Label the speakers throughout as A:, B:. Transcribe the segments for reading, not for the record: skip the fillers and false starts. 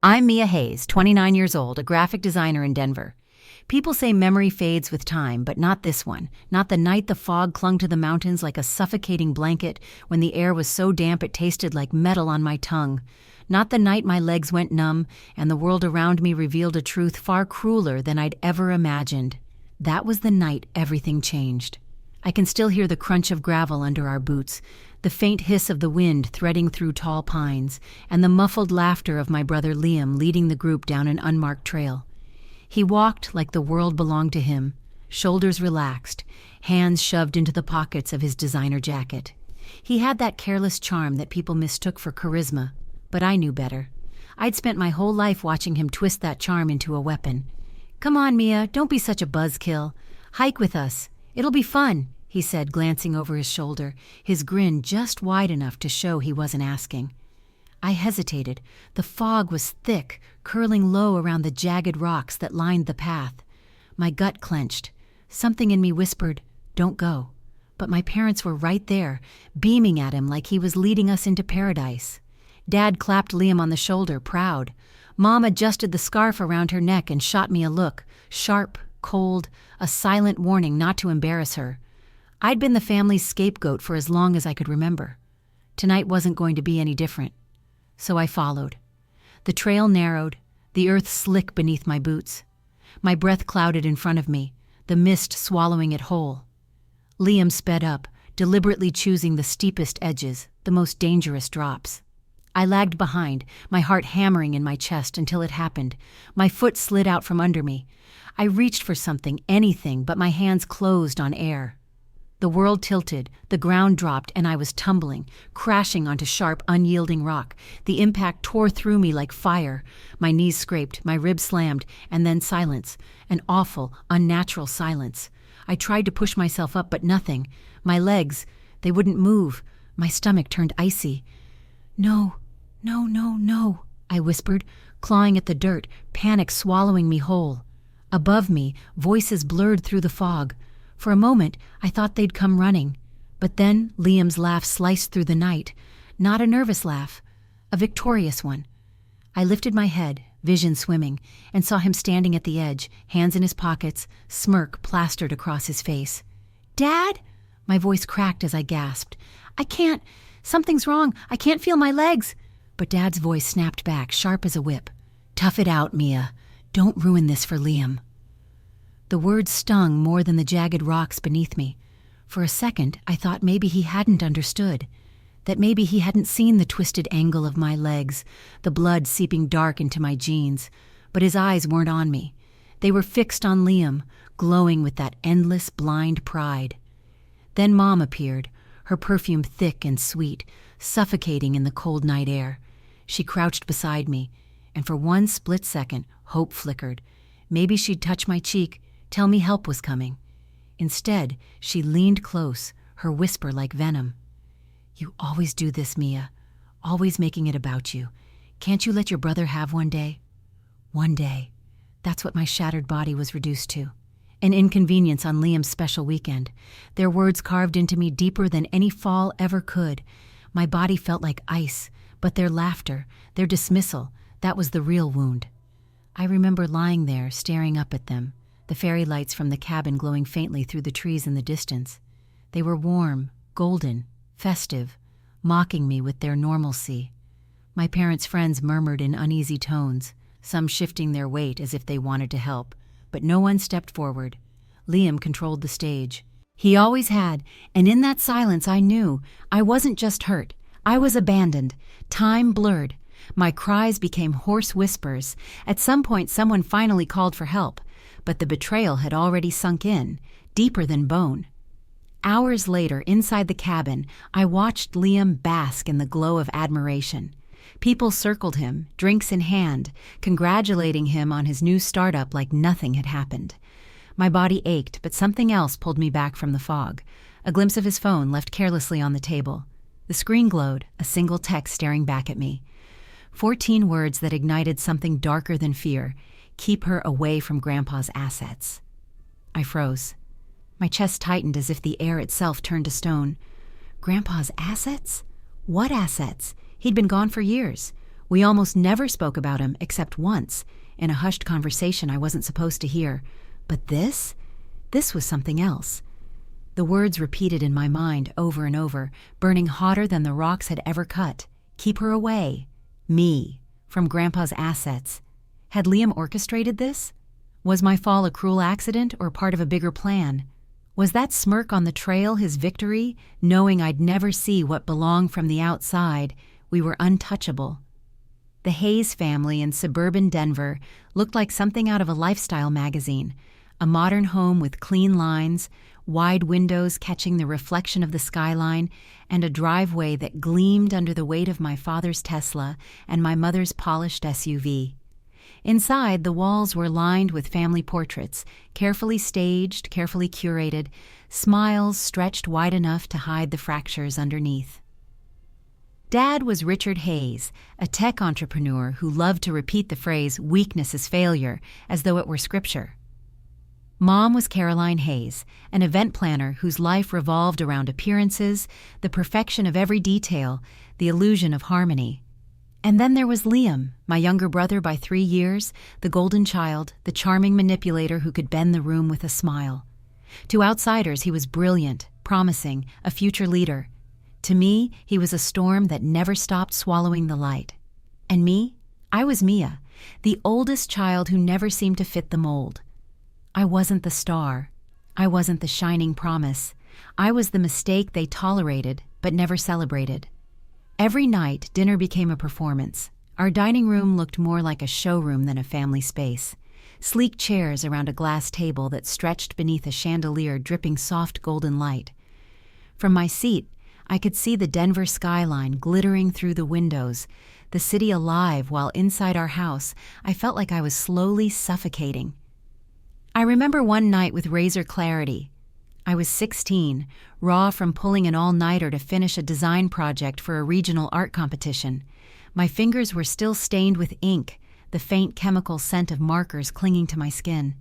A: I'm Mia Hayes, 29 years old, a graphic designer in Denver. People say memory fades with time, but not this one. Not the night the fog clung to the mountains like a suffocating blanket when the air was so damp it tasted like metal on my tongue. Not the night my legs went numb and the world around me revealed a truth far crueler than I'd ever imagined. That was the night everything changed. I can still hear the crunch of gravel under our boots, the faint hiss of the wind threading through tall pines, and the muffled laughter of my brother Liam leading the group down an unmarked trail. He walked like the world belonged to him, shoulders relaxed, hands shoved into the pockets of his designer jacket. He had that careless charm that people mistook for charisma, but I knew better. I'd spent my whole life watching him twist that charm into a weapon. "Come on, Mia, don't be such a buzzkill. Hike with us. It'll be fun," he said, glancing over his shoulder, his grin just wide enough to show he wasn't asking. I hesitated. The fog was thick, curling low around the jagged rocks that lined the path. My gut clenched. Something in me whispered, "Don't go." But my parents were right there, beaming at him like he was leading us into paradise. Dad clapped Liam on the shoulder, proud. Mom adjusted the scarf around her neck and shot me a look, sharp, cold, a silent warning not to embarrass her. I'd been the family's scapegoat for as long as I could remember. Tonight wasn't going to be any different. So I followed. The trail narrowed, the earth slick beneath my boots. My breath clouded in front of me, the mist swallowing it whole. Liam sped up, deliberately choosing the steepest edges, the most dangerous drops. I lagged behind, my heart hammering in my chest until it happened. My foot slid out from under me. I reached for something, anything, but my hands closed on air. The world tilted, the ground dropped, and I was tumbling, crashing onto sharp, unyielding rock. The impact tore through me like fire. My knees scraped, my ribs slammed, and then silence. An awful, unnatural silence. I tried to push myself up, but nothing. My legs, they wouldn't move. My stomach turned icy. "No, no, no, no," I whispered, clawing at the dirt, panic swallowing me whole. Above me, voices blurred through the fog. For a moment, I thought they'd come running. But then Liam's laugh sliced through the night. Not a nervous laugh, a victorious one. I lifted my head, vision swimming, and saw him standing at the edge, hands in his pockets, smirk plastered across his face. "Dad?" My voice cracked as I gasped. "I can't. Something's wrong. I can't feel my legs." But Dad's voice snapped back, sharp as a whip. "Tough it out, Mia. Don't ruin this for Liam." The words stung more than the jagged rocks beneath me. For a second, I thought maybe he hadn't understood, that maybe he hadn't seen the twisted angle of my legs, the blood seeping dark into my jeans. But his eyes weren't on me. They were fixed on Liam, glowing with that endless, blind pride. Then Mom appeared, her perfume thick and sweet, suffocating in the cold night air. She crouched beside me, and for one split second, hope flickered. Maybe she'd touch my cheek, tell me help was coming. Instead, she leaned close, her whisper like venom. "You always do this, Mia. Always making it about you. Can't you let your brother have one day?" One day. That's what my shattered body was reduced to. An inconvenience on Liam's special weekend. Their words carved into me deeper than any fall ever could. My body felt like ice, but their laughter, their dismissal, that was the real wound. I remember lying there, staring up at them, the fairy lights from the cabin glowing faintly through the trees in the distance. They were warm, golden, festive, mocking me with their normalcy. My parents' friends murmured in uneasy tones, some shifting their weight as if they wanted to help, but no one stepped forward. Liam controlled the stage. He always had, and in that silence I knew I wasn't just hurt. I was abandoned. Time blurred. My cries became hoarse whispers. At some point someone finally called for help, but the betrayal had already sunk in, deeper than bone. Hours later, inside the cabin, I watched Liam bask in the glow of admiration. People circled him, drinks in hand, congratulating him on his new startup like nothing had happened. My body ached, but something else pulled me back from the fog. A glimpse of his phone left carelessly on the table. The screen glowed, a single text staring back at me. 14 words that ignited something darker than fear. Keep her away from Grandpa's assets. I froze. My chest tightened as if the air itself turned to stone. Grandpa's assets? What assets? He'd been gone for years. We almost never spoke about him except once, in a hushed conversation I wasn't supposed to hear. But this was something else. The words repeated in my mind over and over, burning hotter than the rocks had ever cut. Keep her away. Me. From Grandpa's assets. Had Liam orchestrated this? Was my fall a cruel accident or part of a bigger plan? Was that smirk on the trail his victory, knowing I'd never see what belonged from the outside? We were untouchable. The Hayes family in suburban Denver looked like something out of a lifestyle magazine. A modern home with clean lines, wide windows catching the reflection of the skyline, and a driveway that gleamed under the weight of my father's Tesla and my mother's polished SUV. Inside, the walls were lined with family portraits, carefully staged, carefully curated, smiles stretched wide enough to hide the fractures underneath. Dad was Richard Hayes, a tech entrepreneur who loved to repeat the phrase, "weakness is failure," as though it were scripture. Mom was Caroline Hayes, an event planner whose life revolved around appearances, the perfection of every detail, the illusion of harmony. And then there was Liam, my younger brother by 3 years, the golden child, the charming manipulator who could bend the room with a smile. To outsiders, he was brilliant, promising, a future leader. To me, he was a storm that never stopped swallowing the light. And me? I was Mia, the oldest child who never seemed to fit the mold. I wasn't the star. I wasn't the shining promise. I was the mistake they tolerated but never celebrated. Every night, dinner became a performance. Our dining room looked more like a showroom than a family space. Sleek chairs around a glass table that stretched beneath a chandelier dripping soft golden light. From my seat, I could see the Denver skyline glittering through the windows, the city alive, while inside our house, I felt like I was slowly suffocating. I remember one night with razor clarity. I was 16, raw from pulling an all-nighter to finish a design project for a regional art competition. My fingers were still stained with ink, the faint chemical scent of markers clinging to my skin.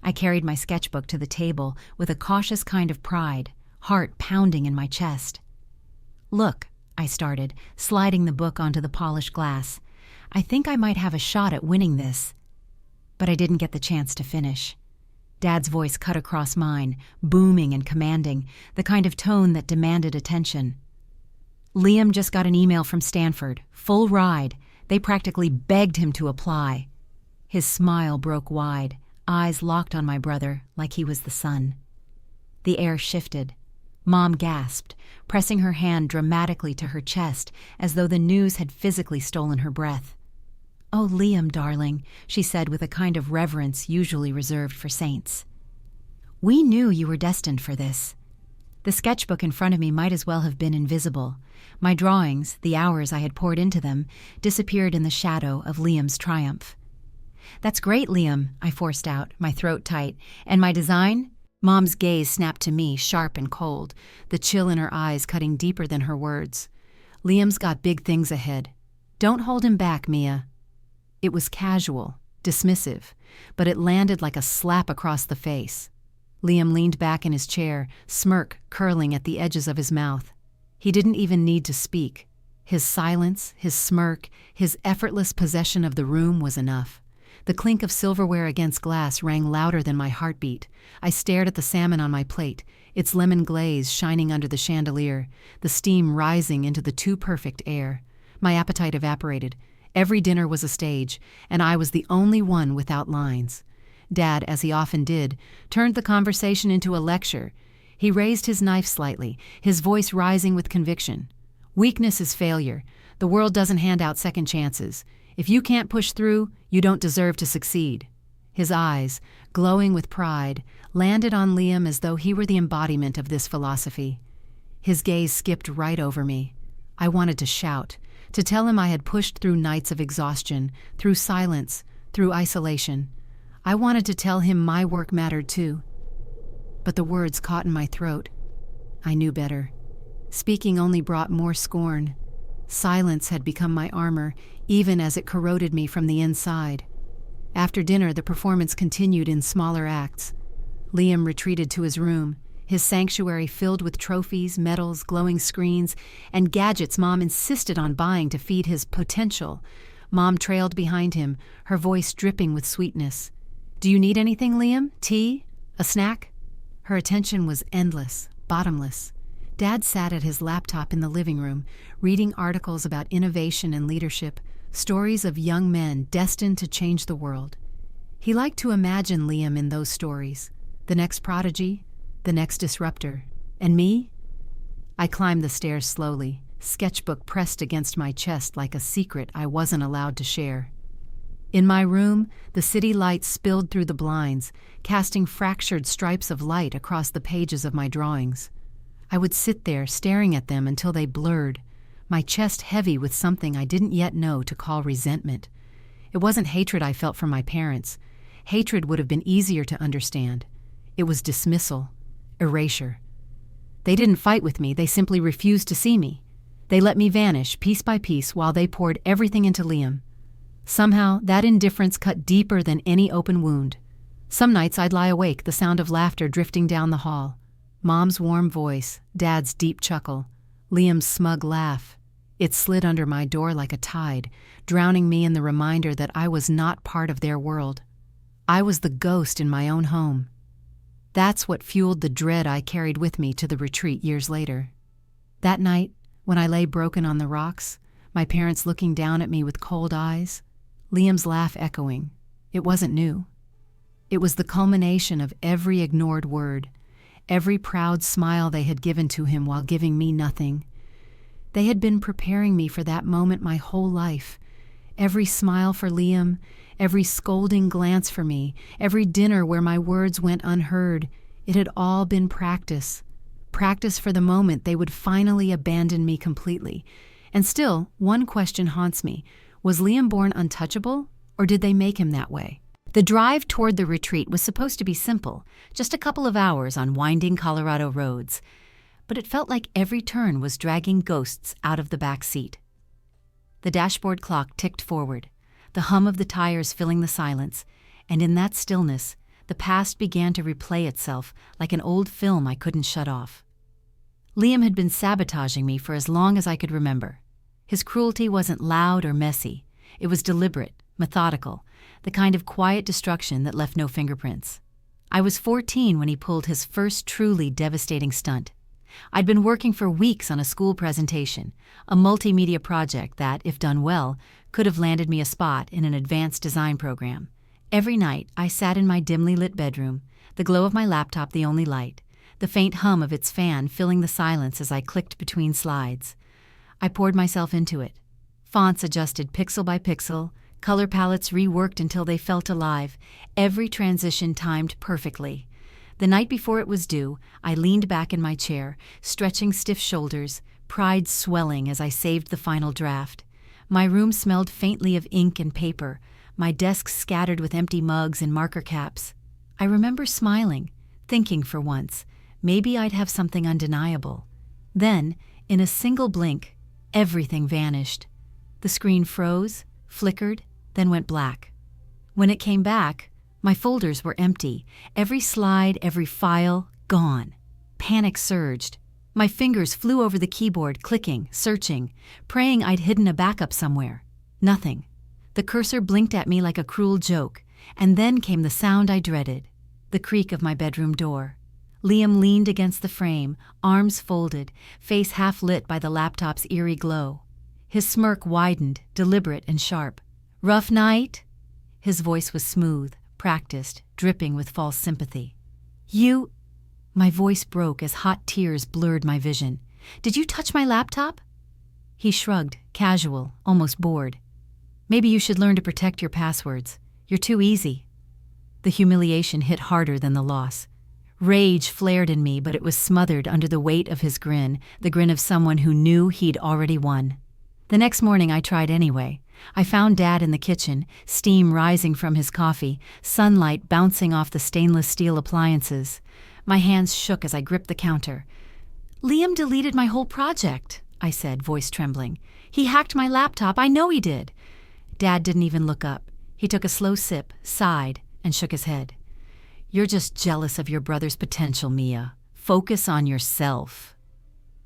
A: I carried my sketchbook to the table with a cautious kind of pride, heart pounding in my chest. "Look," I started, sliding the book onto the polished glass. "I think I might have a shot at winning this." But I didn't get the chance to finish. Dad's voice cut across mine, booming and commanding, the kind of tone that demanded attention. "Liam just got an email from Stanford. Full ride. They practically begged him to apply." His smile broke wide, eyes locked on my brother like he was the sun. The air shifted. Mom gasped, pressing her hand dramatically to her chest as though the news had physically stolen her breath. "Oh, Liam, darling," she said with a kind of reverence usually reserved for saints. "We knew you were destined for this." The sketchbook in front of me might as well have been invisible. My drawings, the hours I had poured into them, disappeared in the shadow of Liam's triumph. "That's great, Liam," I forced out, my throat tight. "And my design?" Mom's gaze snapped to me, sharp and cold, the chill in her eyes cutting deeper than her words. "Liam's got big things ahead. Don't hold him back, Mia." It was casual, dismissive, but it landed like a slap across the face. Liam leaned back in his chair, smirk curling at the edges of his mouth. He didn't even need to speak. His silence, his smirk, his effortless possession of the room was enough. The clink of silverware against glass rang louder than my heartbeat. I stared at the salmon on my plate, its lemon glaze shining under the chandelier, the steam rising into the too-perfect air. My appetite evaporated. Every dinner was a stage, and I was the only one without lines. Dad, as he often did, turned the conversation into a lecture. He raised his knife slightly, his voice rising with conviction. "Weakness is failure. The world doesn't hand out second chances. If you can't push through, you don't deserve to succeed." His eyes, glowing with pride, landed on Liam as though he were the embodiment of this philosophy. His gaze skipped right over me. I wanted to shout, to tell him I had pushed through nights of exhaustion, through silence, through isolation. I wanted to tell him my work mattered too. But the words caught in my throat. I knew better. Speaking only brought more scorn. Silence had become my armor, even as it corroded me from the inside. After dinner, the performance continued in smaller acts. Liam retreated to his room, his sanctuary filled with trophies, medals, glowing screens, and gadgets Mom insisted on buying to feed his potential, Mom trailed behind him, her voice dripping with sweetness. "Do you need anything, Liam? Tea? A snack?" Her attention was endless, bottomless. Dad sat at his laptop in the living room, reading articles about innovation and leadership, stories of young men destined to change the world. He liked to imagine Liam in those stories, the next prodigy, the next disruptor. And me? I climbed the stairs slowly, sketchbook pressed against my chest like a secret I wasn't allowed to share. In my room, the city lights spilled through the blinds, casting fractured stripes of light across the pages of my drawings. I would sit there staring at them until they blurred, my chest heavy with something I didn't yet know to call resentment. It wasn't hatred I felt for my parents. Hatred would have been easier to understand. It was dismissal, erasure. They didn't fight with me, they simply refused to see me. They let me vanish piece by piece while they poured everything into Liam. Somehow, that indifference cut deeper than any open wound. Some nights I'd lie awake, the sound of laughter drifting down the hall. Mom's warm voice, Dad's deep chuckle, Liam's smug laugh. It slid under my door like a tide, drowning me in the reminder that I was not part of their world. I was the ghost in my own home. That's what fueled the dread I carried with me to the retreat years later. That night, when I lay broken on the rocks, my parents looking down at me with cold eyes, Liam's laugh echoing, it wasn't new. It was the culmination of every ignored word, every proud smile they had given to him while giving me nothing. They had been preparing me for that moment my whole life. Every smile for Liam, every scolding glance for me, every dinner where my words went unheard, it had all been practice. Practice for the moment they would finally abandon me completely. And still, one question haunts me. Was Liam born untouchable, or did they make him that way? The drive toward the retreat was supposed to be simple, just a couple of hours on winding Colorado roads. But it felt like every turn was dragging ghosts out of the back seat. The dashboard clock ticked forward, the hum of the tires filling the silence, and in that stillness, the past began to replay itself like an old film I couldn't shut off. Liam had been sabotaging me for as long as I could remember. His cruelty wasn't loud or messy. It was deliberate, methodical, the kind of quiet destruction that left no fingerprints. I was 14 when he pulled his first truly devastating stunt. I'd been working for weeks on a school presentation, a multimedia project that, if done well, could have landed me a spot in an advanced design program. Every night, I sat in my dimly lit bedroom, the glow of my laptop the only light, the faint hum of its fan filling the silence as I clicked between slides. I poured myself into it. Fonts adjusted pixel by pixel, color palettes reworked until they felt alive, every transition timed perfectly. The night before it was due, I leaned back in my chair, stretching stiff shoulders, pride swelling as I saved the final draft. My room smelled faintly of ink and paper, my desk scattered with empty mugs and marker caps. I remember smiling, thinking for once, maybe I'd have something undeniable. Then, in a single blink, everything vanished. The screen froze, flickered, then went black. When it came back, my folders were empty, every slide, every file, gone. Panic surged. My fingers flew over the keyboard, clicking, searching, praying I'd hidden a backup somewhere. Nothing. The cursor blinked at me like a cruel joke, and then came the sound I dreaded, the creak of my bedroom door. Liam leaned against the frame, arms folded, face half lit by the laptop's eerie glow. His smirk widened, deliberate and sharp. "Rough night?" His voice was smooth, practiced, dripping with false sympathy. "You—" My voice broke as hot tears blurred my vision. "Did you touch my laptop?" He shrugged, casual, almost bored. "Maybe you should learn to protect your passwords. You're too easy." The humiliation hit harder than the loss. Rage flared in me, but it was smothered under the weight of his grin, the grin of someone who knew he'd already won. The next morning I tried anyway. I found Dad in the kitchen, steam rising from his coffee, sunlight bouncing off the stainless steel appliances. My hands shook as I gripped the counter. "Liam deleted my whole project," I said, voice trembling. "He hacked my laptop, I know he did." Dad didn't even look up. He took a slow sip, sighed, and shook his head. "You're just jealous of your brother's potential, Mia. Focus on yourself."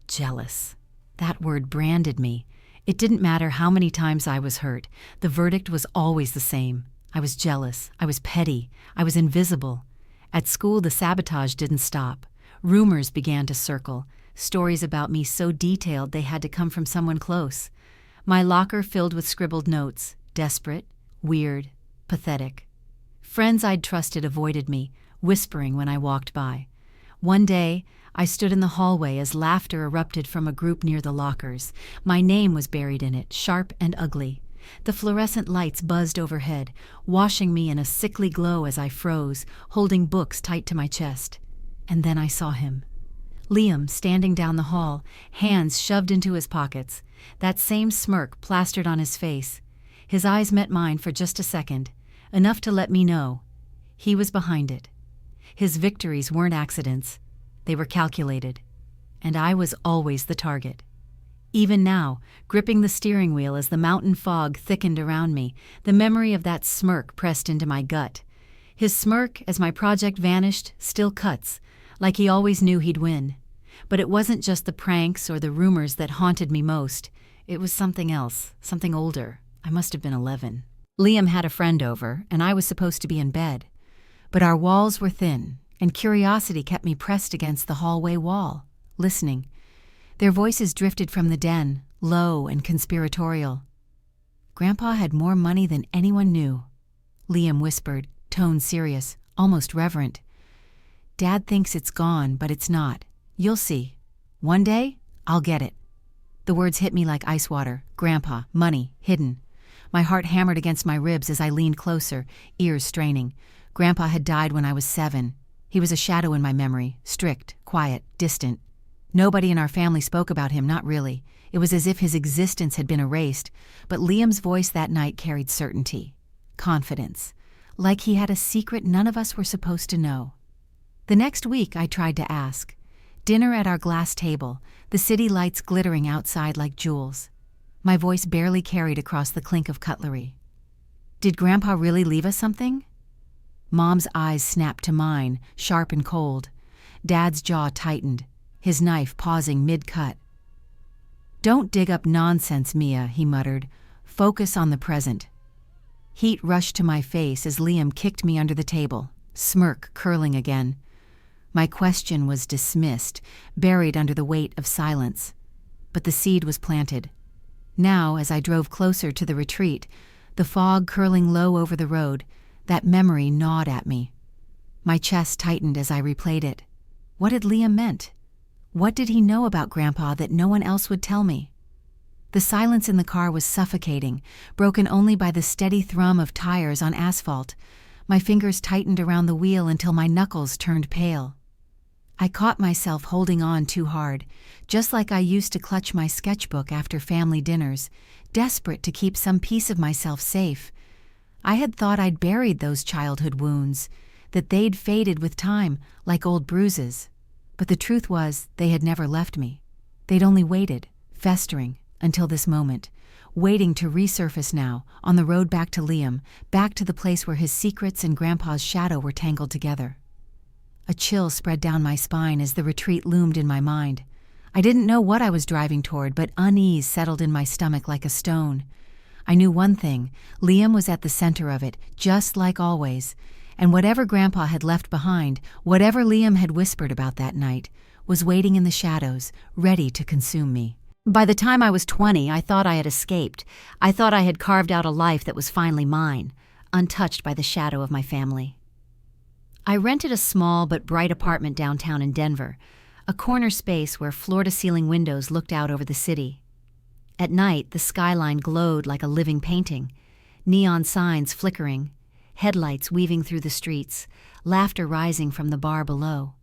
A: Jealous. That word branded me. It didn't matter how many times I was hurt, the verdict was always the same. I was jealous, I was petty, I was invisible. At school, the sabotage didn't stop. Rumors began to circle, stories about me so detailed they had to come from someone close. My locker filled with scribbled notes, desperate, weird, pathetic. Friends I'd trusted avoided me, whispering when I walked by. One day, I stood in the hallway as laughter erupted from a group near the lockers. My name was buried in it, sharp and ugly. The fluorescent lights buzzed overhead, washing me in a sickly glow as I froze, holding books tight to my chest. And then I saw him. Liam, standing down the hall, hands shoved into his pockets, that same smirk plastered on his face. His eyes met mine for just a second, enough to let me know. He was behind it. His victories weren't accidents. They were calculated. And I was always the target. Even now, gripping the steering wheel as the mountain fog thickened around me, the memory of that smirk pressed into my gut. His smirk, as my project vanished, still cuts, like he always knew he'd win. But it wasn't just the pranks or the rumors that haunted me most. It was something else, something older. I must have been 11. Liam had a friend over, and I was supposed to be in bed. But our walls were thin, and curiosity kept me pressed against the hallway wall, listening. Their voices drifted from the den, low and conspiratorial. Grandpa had more money than anyone knew, Liam whispered, tone serious, almost reverent. Dad thinks it's gone, but it's not. You'll see. One day, I'll get it. The words hit me like ice water. Grandpa, money, hidden. My heart hammered against my ribs as I leaned closer, ears straining. Grandpa had died when I was 7. He was a shadow in my memory, strict, quiet, distant. Nobody in our family spoke about him, not really. It was as if his existence had been erased, but Liam's voice that night carried certainty, confidence, like he had a secret none of us were supposed to know. The next week I tried to ask. Dinner at our glass table, the city lights glittering outside like jewels. My voice barely carried across the clink of cutlery. Did Grandpa really leave us something? Mom's eyes snapped to mine, sharp and cold. Dad's jaw tightened, his knife pausing mid-cut. Don't dig up nonsense, Mia, he muttered. Focus on the present. Heat rushed to my face as Liam kicked me under the table, smirk curling again. My question was dismissed, buried under the weight of silence. But the seed was planted. Now, as I drove closer to the retreat, the fog curling low over the road, that memory gnawed at me. My chest tightened as I replayed it. What had Liam meant? What did he know about Grandpa that no one else would tell me? The silence in the car was suffocating, broken only by the steady thrum of tires on asphalt. My fingers tightened around the wheel until my knuckles turned pale. I caught myself holding on too hard, just like I used to clutch my sketchbook after family dinners, desperate to keep some piece of myself safe. I had thought I'd buried those childhood wounds, that they'd faded with time, like old bruises. But the truth was, they had never left me. They'd only waited, festering, until this moment, waiting to resurface now, on the road back to Liam, back to the place where his secrets and Grandpa's shadow were tangled together. A chill spread down my spine as the retreat loomed in my mind. I didn't know what I was driving toward, but unease settled in my stomach like a stone. I knew one thing, Liam was at the center of it, just like always, and whatever Grandpa had left behind, whatever Liam had whispered about that night, was waiting in the shadows, ready to consume me. By the time I was 20, I thought I had escaped. I thought I had carved out a life that was finally mine, untouched by the shadow of my family. I rented a small but bright apartment downtown in Denver, a corner space where floor-to-ceiling windows looked out over the city. At night, the skyline glowed like a living painting, neon signs flickering, headlights weaving through the streets, laughter rising from the bar below.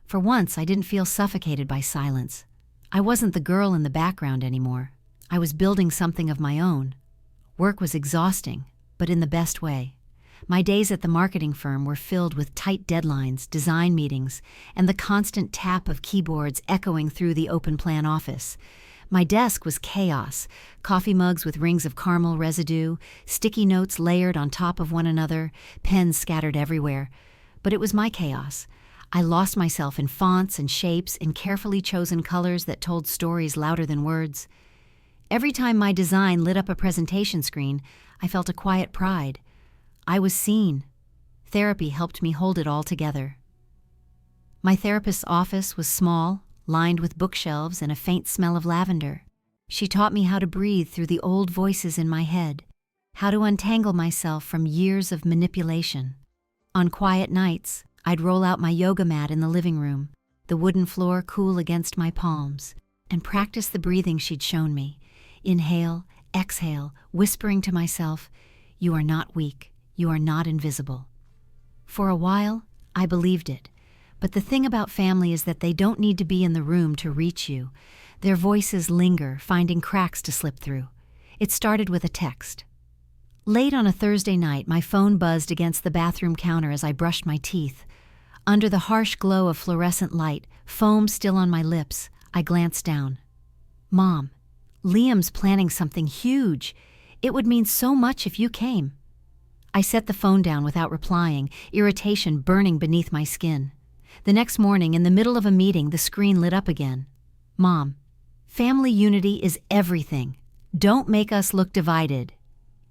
A: For once, I didn't feel suffocated by silence. I wasn't the girl in the background anymore. I was building something of my own. Work was exhausting, but in the best way. My days at the marketing firm were filled with tight deadlines, design meetings, and the constant tap of keyboards echoing through the open-plan office. My desk was chaos, coffee mugs with rings of caramel residue, sticky notes layered on top of one another, pens scattered everywhere. But it was my chaos. I lost myself in fonts and shapes, in carefully chosen colors that told stories louder than words. Every time my design lit up a presentation screen, I felt a quiet pride. I was seen. Therapy helped me hold it all together. My therapist's office was small, lined with bookshelves and a faint smell of lavender. She taught me how to breathe through the old voices in my head, how to untangle myself from years of manipulation. On quiet nights, I'd roll out my yoga mat in the living room, the wooden floor cool against my palms, and practice the breathing she'd shown me. Inhale, exhale, whispering to myself, "You are not weak, you are not invisible." For a while, I believed it. But the thing about family is that they don't need to be in the room to reach you. Their voices linger, finding cracks to slip through. It started with a text. Late on a Thursday night, my phone buzzed against the bathroom counter as I brushed my teeth. Under the harsh glow of fluorescent light, foam still on my lips, I glanced down. "Mom, Liam's planning something huge. It would mean so much if you came." I set the phone down without replying, irritation burning beneath my skin. The next morning, in the middle of a meeting, the screen lit up again. "Mom, family unity is everything. Don't make us look divided."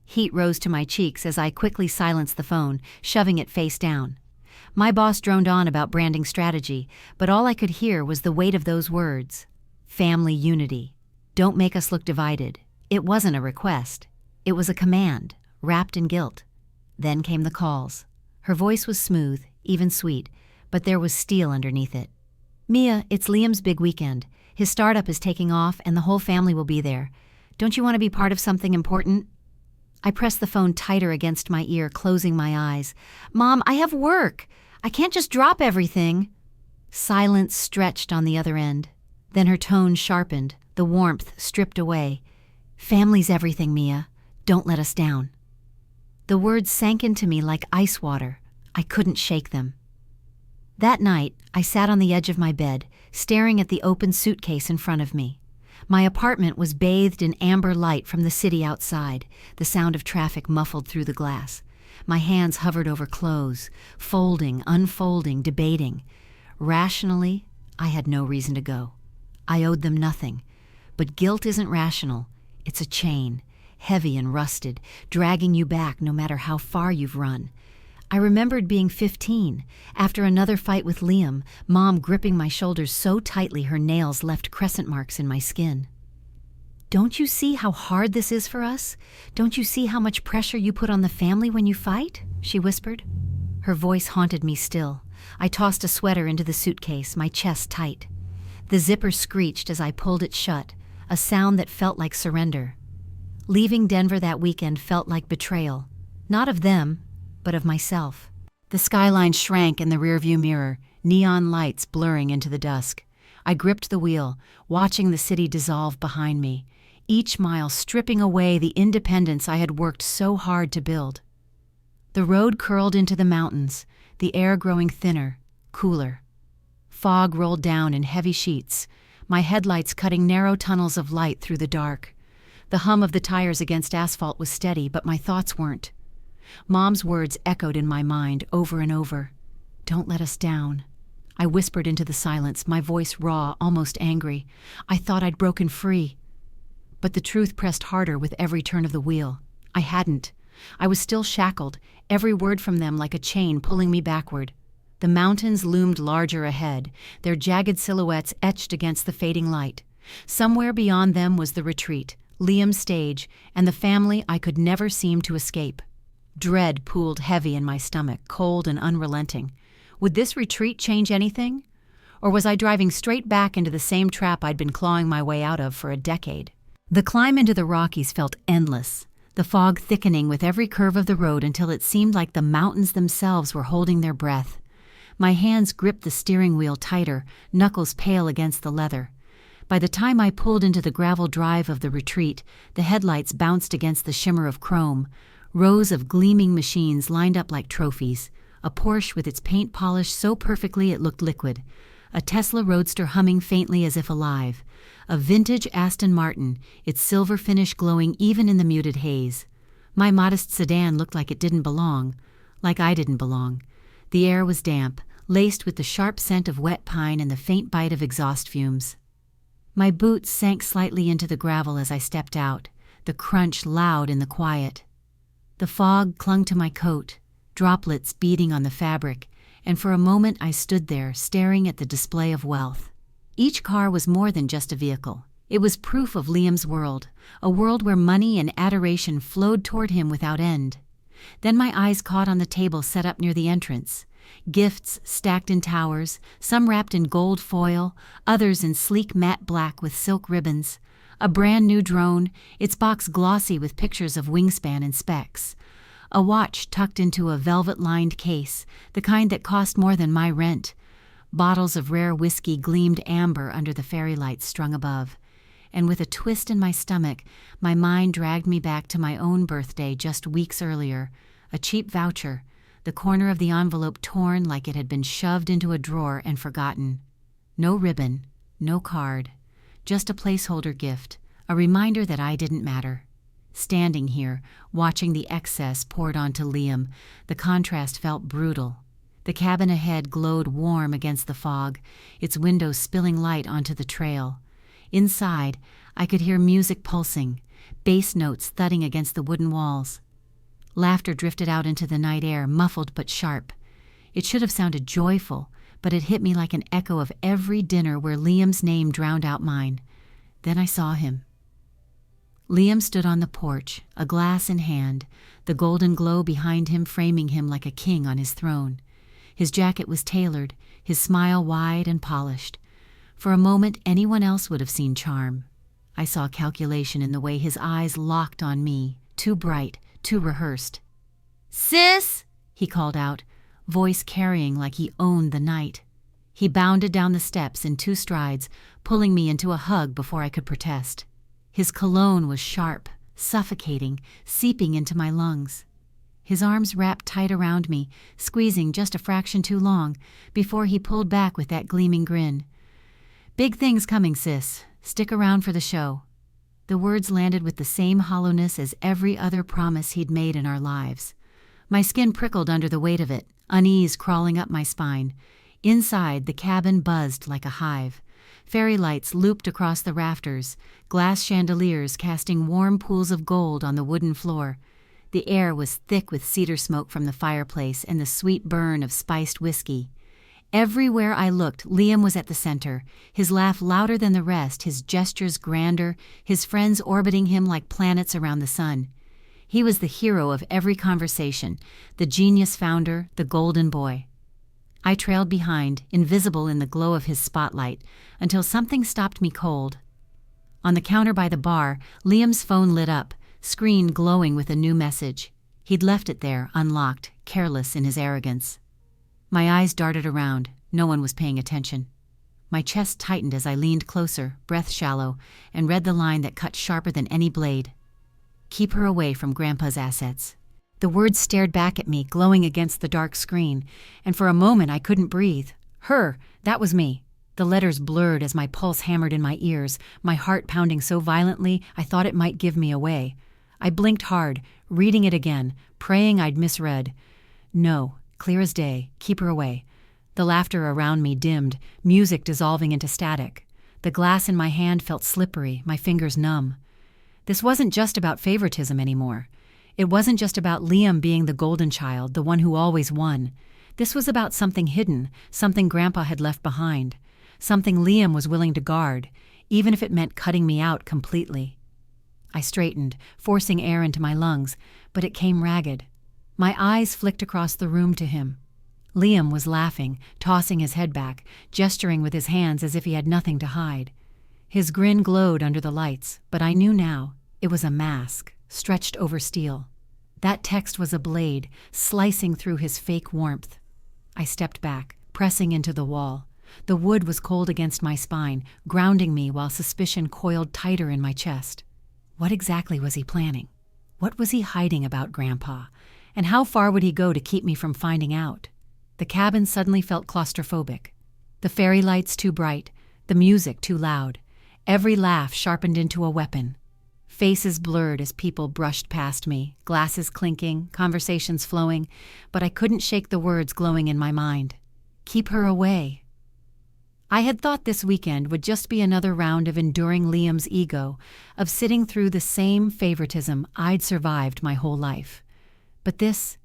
A: Heat rose to my cheeks as I quickly silenced the phone, shoving it face down. My boss droned on about branding strategy, but all I could hear was the weight of those words. Family unity. Don't make us look divided. It wasn't a request. It was a command, wrapped in guilt. Then came the calls. Her voice was smooth, even sweet, but there was steel underneath it. "Mia, it's Liam's big weekend. His startup is taking off and the whole family will be there. Don't you want to be part of something important?" I pressed the phone tighter against my ear, closing my eyes. "Mom, I have work. I can't just drop everything." Silence stretched on the other end. Then her tone sharpened, the warmth stripped away. "Family's everything, Mia. Don't let us down." The words sank into me like ice water. I couldn't shake them. That night, I sat on the edge of my bed, staring at the open suitcase in front of me. My apartment was bathed in amber light from the city outside, the sound of traffic muffled through the glass. My hands hovered over clothes, folding, unfolding, debating. Rationally, I had no reason to go. I owed them nothing. But guilt isn't rational. It's a chain, heavy and rusted, dragging you back no matter how far you've run. I remembered being 15, after another fight with Liam, Mom gripping my shoulders so tightly her nails left crescent marks in my skin. "Don't you see how hard this is for us? Don't you see how much pressure you put on the family when you fight?" she whispered. Her voice haunted me still. I tossed a sweater into the suitcase, my chest tight. The zipper screeched as I pulled it shut, a sound that felt like surrender. Leaving Denver that weekend felt like betrayal, not of them, but of myself. The skyline shrank in the rearview mirror, neon lights blurring into the dusk. I gripped the wheel, watching the city dissolve behind me, each mile stripping away the independence I had worked so hard to build. The road curled into the mountains, the air growing thinner, cooler. Fog rolled down in heavy sheets, my headlights cutting narrow tunnels of light through the dark. The hum of the tires against asphalt was steady, but my thoughts weren't. Mom's words echoed in my mind over and over. "Don't let us down." I whispered into the silence, my voice raw, almost angry. I thought I'd broken free. But the truth pressed harder with every turn of the wheel. I hadn't. I was still shackled, every word from them like a chain pulling me backward. The mountains loomed larger ahead, their jagged silhouettes etched against the fading light. Somewhere beyond them was the retreat, Liam's stage, and the family I could never seem to escape. Dread pooled heavy in my stomach, cold and unrelenting. Would this retreat change anything? Or was I driving straight back into the same trap I'd been clawing my way out of for a decade? The climb into the Rockies felt endless, the fog thickening with every curve of the road until it seemed like the mountains themselves were holding their breath. My hands gripped the steering wheel tighter, knuckles pale against the leather. By the time I pulled into the gravel drive of the retreat, the headlights bounced against the shimmer of chrome. Rows of gleaming machines lined up like trophies, a Porsche with its paint polished so perfectly it looked liquid, a Tesla Roadster humming faintly as if alive, a vintage Aston Martin, its silver finish glowing even in the muted haze. My modest sedan looked like it didn't belong, like I didn't belong. The air was damp, laced with the sharp scent of wet pine and the faint bite of exhaust fumes. My boots sank slightly into the gravel as I stepped out, the crunch loud in the quiet. The fog clung to my coat, droplets beating on the fabric, and for a moment I stood there staring at the display of wealth. Each car was more than just a vehicle. It was proof of Liam's world, a world where money and adoration flowed toward him without end. Then my eyes caught on the table set up near the entrance. Gifts stacked in towers, some wrapped in gold foil, others in sleek matte black with silk ribbons. A brand new drone, its box glossy with pictures of wingspan and specs. A watch tucked into a velvet-lined case, the kind that cost more than my rent. Bottles of rare whiskey gleamed amber under the fairy lights strung above. And with a twist in my stomach, my mind dragged me back to my own birthday just weeks earlier. A cheap voucher, the corner of the envelope torn like it had been shoved into a drawer and forgotten. No ribbon, no card, just a placeholder gift, a reminder that I didn't matter. Standing here, watching the excess poured onto Liam, the contrast felt brutal. The cabin ahead glowed warm against the fog, its windows spilling light onto the trail. Inside, I could hear music pulsing, bass notes thudding against the wooden walls. Laughter drifted out into the night air, muffled but sharp. It should have sounded joyful, but it hit me like an echo of every dinner where Liam's name drowned out mine. Then I saw him. Liam stood on the porch, a glass in hand, the golden glow behind him framing him like a king on his throne. His jacket was tailored, his smile wide and polished. For a moment, anyone else would have seen charm. I saw calculation in the way his eyes locked on me, too bright, too rehearsed. "Sis!" he called out, voice carrying like he owned the night. He bounded down the steps in 2 strides, pulling me into a hug before I could protest. His cologne was sharp, suffocating, seeping into my lungs. His arms wrapped tight around me, squeezing just a fraction too long, before he pulled back with that gleaming grin. "Big things coming, sis. Stick around for the show." The words landed with the same hollowness as every other promise he'd made in our lives. My skin prickled under the weight of it, unease crawling up my spine. Inside, the cabin buzzed like a hive. Fairy lights looped across the rafters, glass chandeliers casting warm pools of gold on the wooden floor. The air was thick with cedar smoke from the fireplace and the sweet burn of spiced whiskey. Everywhere I looked, Liam was at the center, his laugh louder than the rest, his gestures grander, his friends orbiting him like planets around the sun. He was the hero of every conversation, the genius founder, the golden boy. I trailed behind, invisible in the glow of his spotlight, until something stopped me cold. On the counter by the bar, Liam's phone lit up, screen glowing with a new message. He'd left it there, unlocked, careless in his arrogance. My eyes darted around. No one was paying attention. My chest tightened as I leaned closer, breath shallow, and read the line that cut sharper than any blade. "Keep her away from Grandpa's assets." The words stared back at me, glowing against the dark screen, and for a moment I couldn't breathe. Her, that was me. The letters blurred as my pulse hammered in my ears, my heart pounding so violently I thought it might give me away. I blinked hard, reading it again, praying I'd misread. No, clear as day, keep her away. The laughter around me dimmed, music dissolving into static. The glass in my hand felt slippery, my fingers numb. This wasn't just about favoritism anymore. It wasn't just about Liam being the golden child, the one who always won. This was about something hidden, something Grandpa had left behind, something Liam was willing to guard, even if it meant cutting me out completely. I straightened, forcing air into my lungs, but it came ragged. My eyes flicked across the room to him. Liam was laughing, tossing his head back, gesturing with his hands as if he had nothing to hide. His grin glowed under the lights, but I knew now it was a mask, stretched over steel. That text was a blade, slicing through his fake warmth. I stepped back, pressing into the wall. The wood was cold against my spine, grounding me while suspicion coiled tighter in my chest. What exactly was he planning? What was he hiding about Grandpa? And how far would he go to keep me from finding out? The cabin suddenly felt claustrophobic. The fairy lights too bright, the music too loud. Every laugh sharpened into a weapon. Faces blurred as people brushed past me, glasses clinking, conversations flowing, but I couldn't shake the words glowing in my mind. Keep her away. I had thought this weekend would just be another round of enduring Liam's ego, of sitting through the same favoritism I'd survived my whole life. But this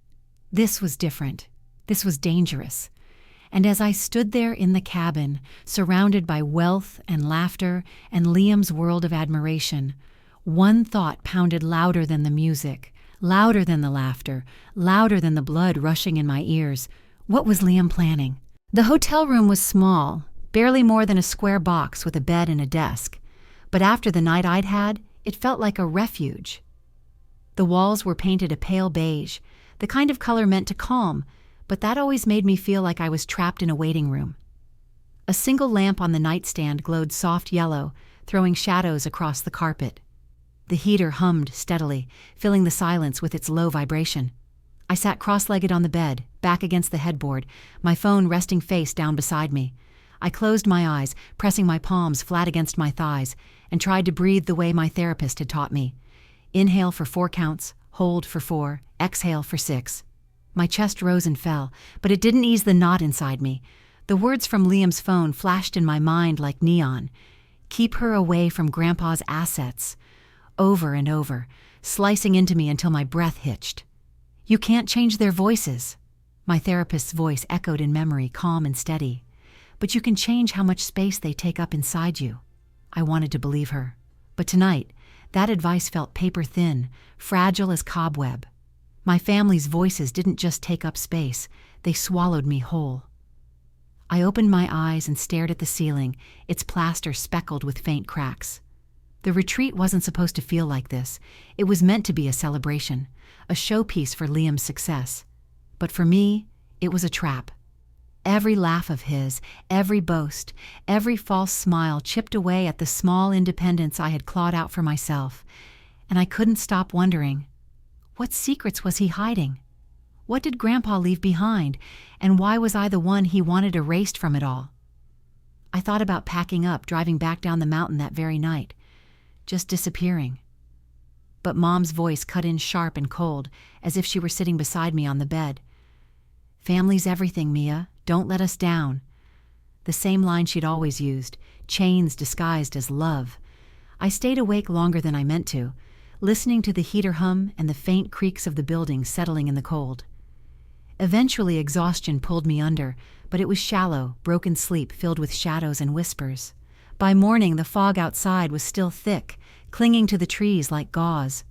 A: was different. This was dangerous. And as I stood there in the cabin, surrounded by wealth and laughter and Liam's world of admiration, one thought pounded louder than the music, louder than the laughter, louder than the blood rushing in my ears. What was Liam planning? The hotel room was small, barely more than a square box with a bed and a desk. But after the night I'd had, it felt like a refuge. The walls were painted a pale beige, the kind of color meant to calm, but that always made me feel like I was trapped in a waiting room. A single lamp on the nightstand glowed soft yellow, throwing shadows across the carpet. The heater hummed steadily, filling the silence with its low vibration. I sat cross-legged on the bed, back against the headboard, my phone resting face down beside me. I closed my eyes, pressing my palms flat against my thighs, and tried to breathe the way my therapist had taught me. Inhale for 4 counts, hold for 4, exhale for 6. My chest rose and fell, but it didn't ease the knot inside me. The words from Liam's phone flashed in my mind like neon. Keep her away from Grandpa's assets. Over and over, slicing into me until my breath hitched. You can't change their voices. My therapist's voice echoed in memory, calm and steady. But you can change how much space they take up inside you. I wanted to believe her. But tonight, that advice felt paper thin, fragile as cobweb. My family's voices didn't just take up space, they swallowed me whole. I opened my eyes and stared at the ceiling, its plaster speckled with faint cracks. The retreat wasn't supposed to feel like this. It was meant to be a celebration, a showpiece for Liam's success. But for me, it was a trap. Every laugh of his, every boast, every false smile chipped away at the small independence I had clawed out for myself, and I couldn't stop wondering, what secrets was he hiding? What did Grandpa leave behind, and why was I the one he wanted erased from it all? I thought about packing up, driving back down the mountain that very night, just disappearing. But Mom's voice cut in sharp and cold, as if she were sitting beside me on the bed. Family's everything, Mia. Don't let us down. The same line she'd always used, chains disguised as love. I stayed awake longer than I meant to, listening to the heater hum and the faint creaks of the building settling in the cold. Eventually exhaustion pulled me under, but it was shallow, broken sleep filled with shadows and whispers. By morning the fog outside was still thick, clinging to the trees like gauze.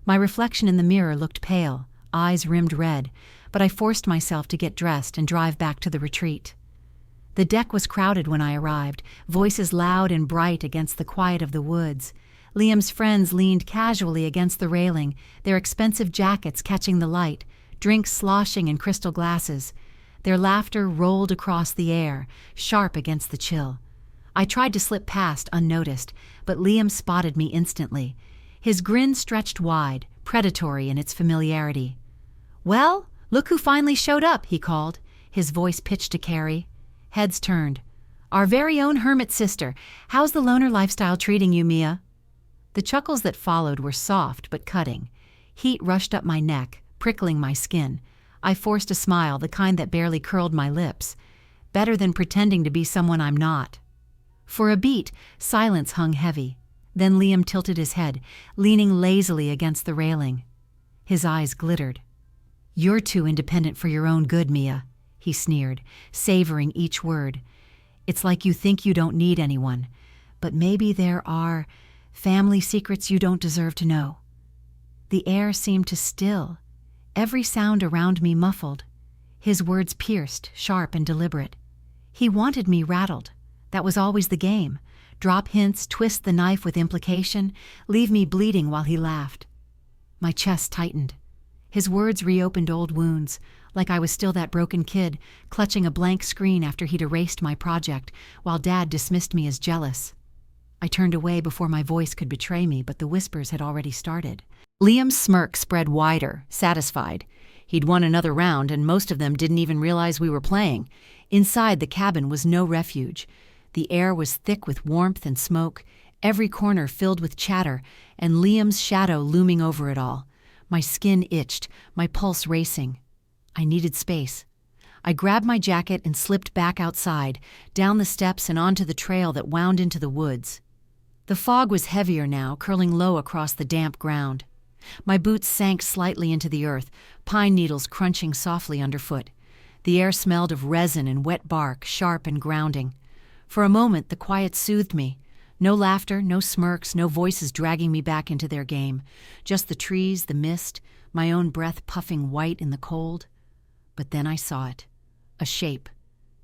A: My reflection in the mirror looked pale, eyes rimmed red, but I forced myself to get dressed and drive back to the retreat. The deck was crowded when I arrived, voices loud and bright against the quiet of the woods. Liam's friends leaned casually against the railing, their expensive jackets catching the light, drinks sloshing in crystal glasses. Their laughter rolled across the air, sharp against the chill. I tried to slip past unnoticed, but Liam spotted me instantly. His grin stretched wide, predatory in its familiarity. "Well, look who finally showed up," he called, his voice pitched to Carrie. Heads turned. "Our very own hermit sister. How's the loner lifestyle treating you, Mia?" The chuckles that followed were soft but cutting. Heat rushed up my neck, prickling my skin. I forced a smile, the kind that barely curled my lips. Better than pretending to be someone I'm not. For a beat, silence hung heavy. Then Liam tilted his head, leaning lazily against the railing. His eyes glittered. "You're too independent for your own good, Mia," he sneered, savoring each word. "It's like you think you don't need anyone. But maybe there are family secrets you don't deserve to know." The air seemed to still, every sound around me muffled. His words pierced, sharp and deliberate. He wanted me rattled. That was always the game. Drop hints, twist the knife with implication, leave me bleeding while he laughed. My chest tightened. His words reopened old wounds, like I was still that broken kid, clutching a blank screen after he'd erased my project, while Dad dismissed me as jealous. I turned away before my voice could betray me, but the whispers had already started. Liam's smirk spread wider, satisfied. He'd won another round, and most of them didn't even realize we were playing. Inside the cabin was no refuge. The air was thick with warmth and smoke, every corner filled with chatter, and Liam's shadow looming over it all. My skin itched, my pulse racing. I needed space. I grabbed my jacket and slipped back outside, down the steps and onto the trail that wound into the woods. The fog was heavier now, curling low across the damp ground. My boots sank slightly into the earth, pine needles crunching softly underfoot. The air smelled of resin and wet bark, sharp and grounding. For a moment, the quiet soothed me. No laughter, no smirks, no voices dragging me back into their game. Just the trees, the mist, my own breath puffing white in the cold. But then I saw it. A shape,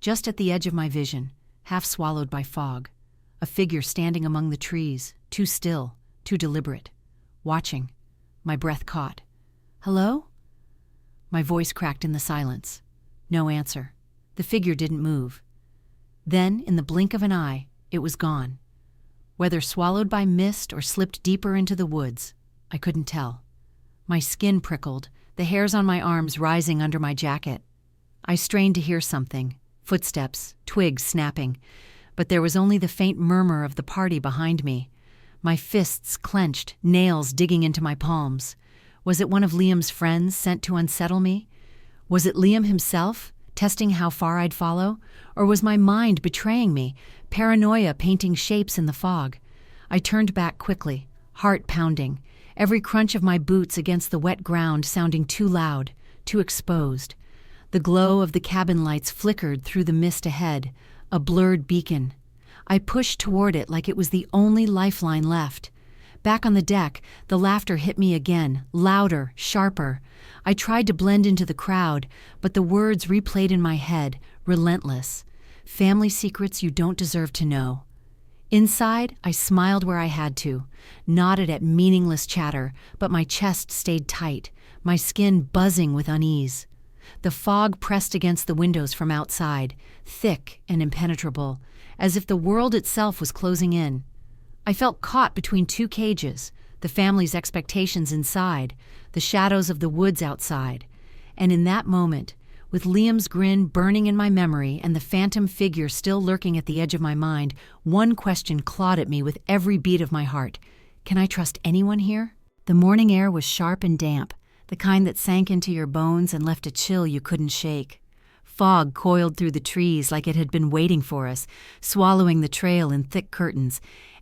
A: just at the edge of my vision, half swallowed by fog. A figure standing among the trees, too still, too deliberate. Watching. My breath caught. "Hello?" My voice cracked in the silence. No answer. The figure didn't move. Then, in the blink of an eye, it was gone. Whether swallowed by mist or slipped deeper into the woods, I couldn't tell. My skin prickled, the hairs on my arms rising under my jacket. I strained to hear something, footsteps, twigs snapping, but there was only the faint murmur of the party behind me. My fists clenched, nails digging into my palms. Was it one of Liam's friends sent to unsettle me? Was it Liam himself, testing how far I'd follow? Or was my mind betraying me, paranoia painting shapes in the fog? I turned back quickly, heart pounding, every crunch of my boots against the wet ground sounding too loud, too exposed. The glow of the cabin lights flickered through the mist ahead, a blurred beacon. I pushed toward it like it was the only lifeline left. Back on the deck, the laughter hit me again, louder, sharper. I tried to blend into the crowd, but the words replayed in my head, relentless. Family secrets you don't deserve to know. Inside, I smiled where I had to, nodded at meaningless chatter, but my chest stayed tight, my skin buzzing with unease. The fog pressed against the windows from outside, thick and impenetrable, as if the world itself was closing in. I felt caught between two cages, the family's expectations inside, the shadows of the woods outside. And in that moment, with Liam's grin burning in my memory and the phantom figure still lurking at the edge of my mind, one question clawed at me with every beat of my heart. Can I trust anyone here? The morning air was sharp and damp, the kind that sank into your bones and left a chill you couldn't shake. Fog coiled through the trees like it had been waiting for us, swallowing the trail in thick curtains.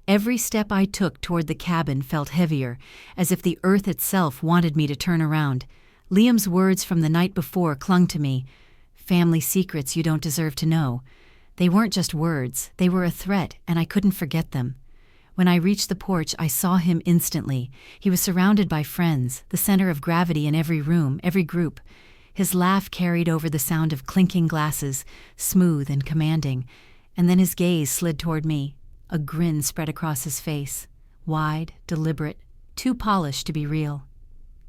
A: Every step I took toward the cabin felt heavier, as if the earth itself wanted me to turn around. Liam's words from the night before clung to me. Family secrets you don't deserve to know. They weren't just words, they were a threat, and I couldn't forget them. When I reached the porch, I saw him instantly. He was surrounded by friends, the center of gravity in every room, every group. His laugh carried over the sound of clinking glasses, smooth and commanding, and then his gaze slid toward me. A grin spread across his face, wide, deliberate, too polished to be real.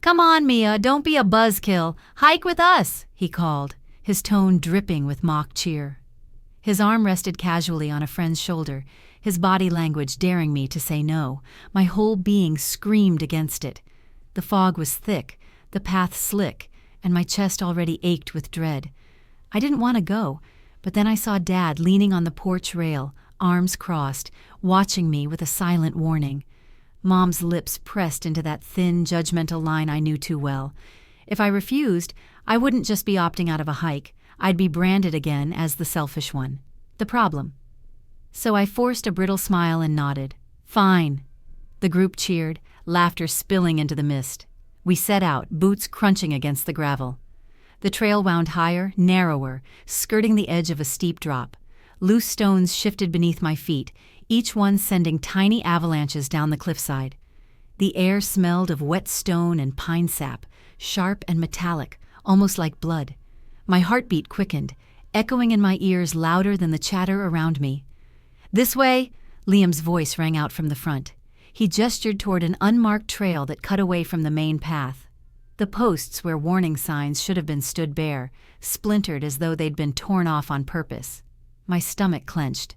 A: "Come on, Mia, don't be a buzzkill. Hike with us," he called, his tone dripping with mock cheer. His arm rested casually on a friend's shoulder, his body language daring me to say no. My whole being screamed against it. The fog was thick, the path slick, and my chest already ached with dread. I didn't want to go, but then I saw Dad leaning on the porch rail, arms crossed, watching me with a silent warning. Mom's lips pressed into that thin, judgmental line I knew too well. If I refused, I wouldn't just be opting out of a hike. I'd be branded again as the selfish one. The problem. So I forced a brittle smile and nodded. Fine. The group cheered, laughter spilling into the mist. We set out, boots crunching against the gravel. The trail wound higher, narrower, skirting the edge of a steep drop. Loose stones shifted beneath my feet, each one sending tiny avalanches down the cliffside. The air smelled of wet stone and pine sap, sharp and metallic, almost like blood. My heartbeat quickened, echoing in my ears louder than the chatter around me. "This way!" Liam's voice rang out from the front. He gestured toward an unmarked trail that cut away from the main path. The posts where warning signs should have been stood bare, splintered as though they'd been torn off on purpose. My stomach clenched.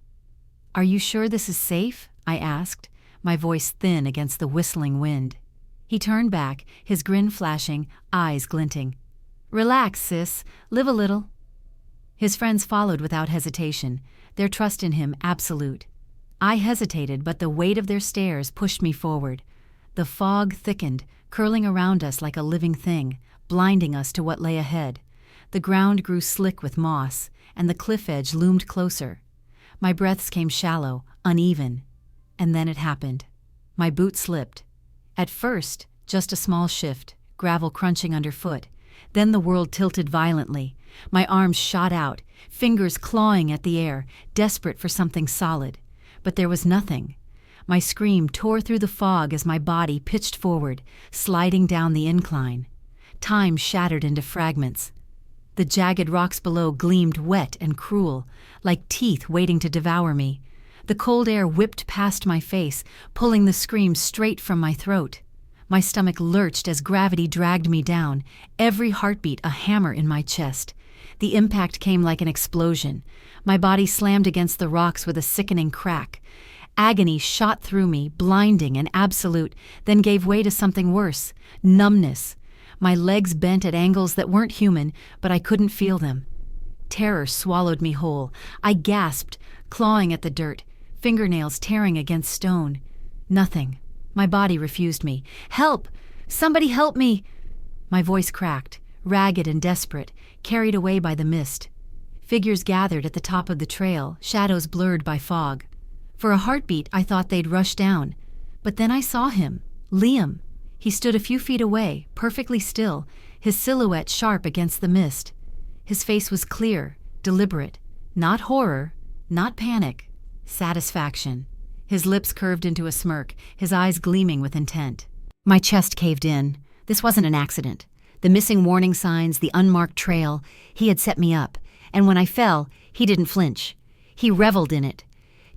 A: "Are you sure this is safe?" I asked, my voice thin against the whistling wind. He turned back, his grin flashing, eyes glinting. "Relax, sis. Live a little." His friends followed without hesitation, their trust in him absolute. I hesitated, but the weight of their stares pushed me forward. The fog thickened, curling around us like a living thing, blinding us to what lay ahead. The ground grew slick with moss, and the cliff edge loomed closer. My breaths came shallow, uneven. And then it happened. My boot slipped. At first, just a small shift, gravel crunching underfoot. Then the world tilted violently. My arms shot out, fingers clawing at the air, desperate for something solid. But there was nothing. My scream tore through the fog as my body pitched forward, sliding down the incline. Time shattered into fragments. The jagged rocks below gleamed wet and cruel, like teeth waiting to devour me. The cold air whipped past my face, pulling the scream straight from my throat. My stomach lurched as gravity dragged me down, every heartbeat a hammer in my chest. The impact came like an explosion. My body slammed against the rocks with a sickening crack. Agony shot through me, blinding and absolute, then gave way to something worse, numbness. My legs bent at angles that weren't human, but I couldn't feel them. Terror swallowed me whole. I gasped, clawing at the dirt, fingernails tearing against stone. Nothing. My body refused me. Help! Somebody help me! My voice cracked, ragged and desperate, carried away by the mist. Figures gathered at the top of the trail, shadows blurred by fog. For a heartbeat, I thought they'd rush down. But then I saw him, Liam. He stood a few feet away, perfectly still, his silhouette sharp against the mist. His face was clear, deliberate. Not horror, not panic, satisfaction. His lips curved into a smirk, his eyes gleaming with intent. My chest caved in. This wasn't an accident. The missing warning signs, the unmarked trail, he had set me up. And when I fell, he didn't flinch. He reveled in it.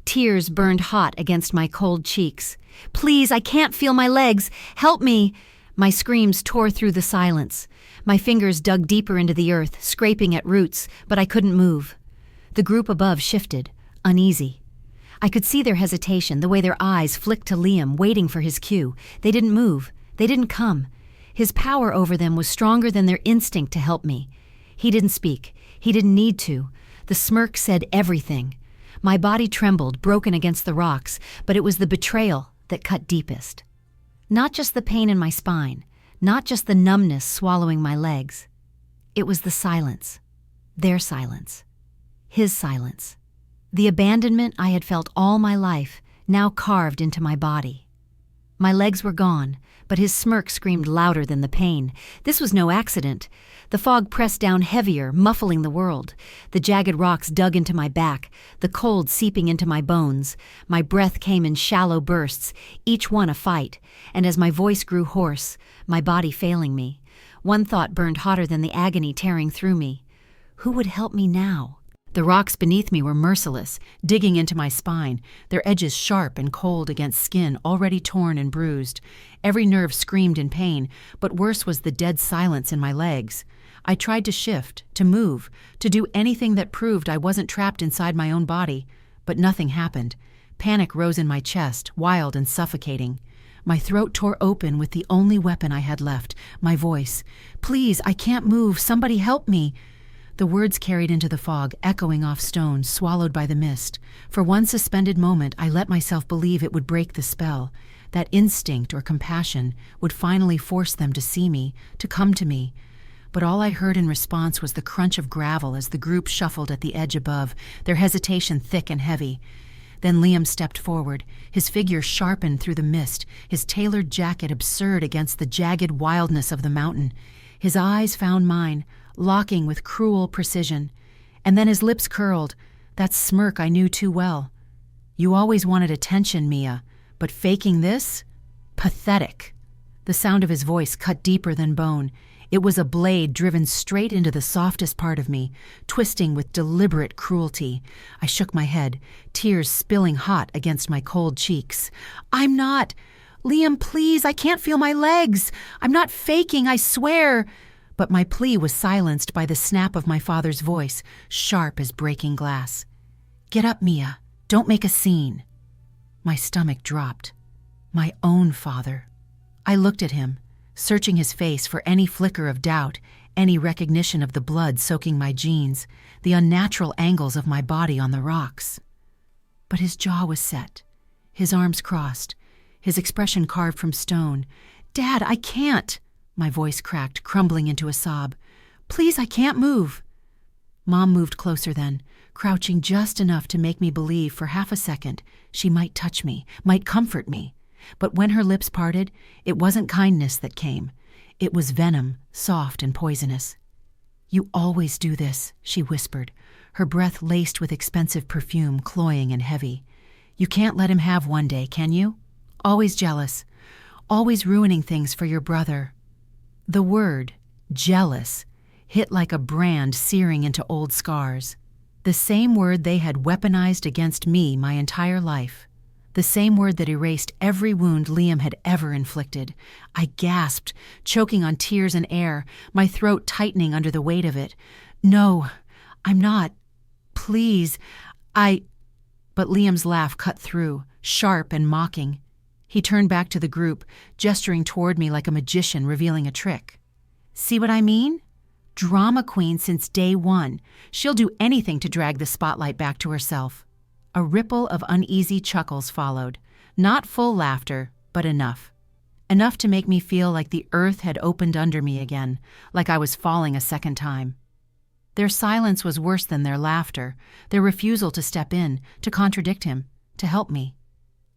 A: Tears burned hot against my cold cheeks. "Please, I can't feel my legs. Help me!" My screams tore through the silence. My fingers dug deeper into the earth, scraping at roots, but I couldn't move. The group above shifted, uneasy. I could see their hesitation, the way their eyes flicked to Liam, waiting for his cue. They didn't move. They didn't come. His power over them was stronger than their instinct to help me. He didn't speak. He didn't need to. The smirk said everything. My body trembled, broken against the rocks, but it was the betrayal that cut deepest. Not just the pain in my spine, not just the numbness swallowing my legs. It was the silence. Their silence. His silence. The abandonment I had felt all my life, now carved into my body. My legs were gone, but his smirk screamed louder than the pain. This was no accident. The fog pressed down heavier, muffling the world. The jagged rocks dug into my back, the cold seeping into my bones. My breath came in shallow bursts, each one a fight, and as my voice grew hoarse, my body failing me, one thought burned hotter than the agony tearing through me. Who would help me now? The rocks beneath me were merciless, digging into my spine, their edges sharp and cold against skin already torn and bruised. Every nerve screamed in pain, but worse was the dead silence in my legs. I tried to shift, to move, to do anything that proved I wasn't trapped inside my own body, but nothing happened. Panic rose in my chest, wild and suffocating. My throat tore open with the only weapon I had left, my voice. "Please, I can't move. Somebody help me." The words carried into the fog, echoing off stones, swallowed by the mist. For one suspended moment, I let myself believe it would break the spell. That instinct or compassion would finally force them to see me, to come to me. But all I heard in response was the crunch of gravel as the group shuffled at the edge above, their hesitation thick and heavy. Then Liam stepped forward, his figure sharpened through the mist, his tailored jacket absurd against the jagged wildness of the mountain. His eyes found mine, locking with cruel precision. And then his lips curled, that smirk I knew too well. "You always wanted attention, Mia, but faking this? Pathetic." The sound of his voice cut deeper than bone. It was a blade driven straight into the softest part of me, twisting with deliberate cruelty. I shook my head, tears spilling hot against my cold cheeks. "I'm not. Liam, please, I can't feel my legs. I'm not faking, I swear." But my plea was silenced by the snap of my father's voice, sharp as breaking glass. "Get up, Mia. Don't make a scene." My stomach dropped. My own father. I looked at him, searching his face for any flicker of doubt, any recognition of the blood soaking my jeans, the unnatural angles of my body on the rocks. But his jaw was set, his arms crossed, his expression carved from stone. "Dad, I can't!" My voice cracked, crumbling into a sob. Please, I can't move." Mom moved closer then, crouching just enough to make me believe for half a second she might touch me, might comfort me. But when her lips parted, it wasn't kindness that came. It was venom, soft and poisonous. "You always do this," she whispered, her breath laced with expensive perfume, cloying and heavy. "You can't let him have one day, can you? Always jealous. Always ruining things for your brother." The word, jealous, hit like a brand searing into old scars. The same word they had weaponized against me my entire life. The same word that erased every wound Liam had ever inflicted. I gasped, choking on tears and air, my throat tightening under the weight of it. "No, I'm not. Please, But Liam's laugh cut through, sharp and mocking. He turned back to the group, gesturing toward me like a magician revealing a trick. "See what I mean? Drama queen since day one. She'll do anything to drag the spotlight back to herself." A ripple of uneasy chuckles followed. Not full laughter, but enough. Enough to make me feel like the earth had opened under me again, like I was falling a second time. Their silence was worse than their laughter, their refusal to step in, to contradict him, to help me.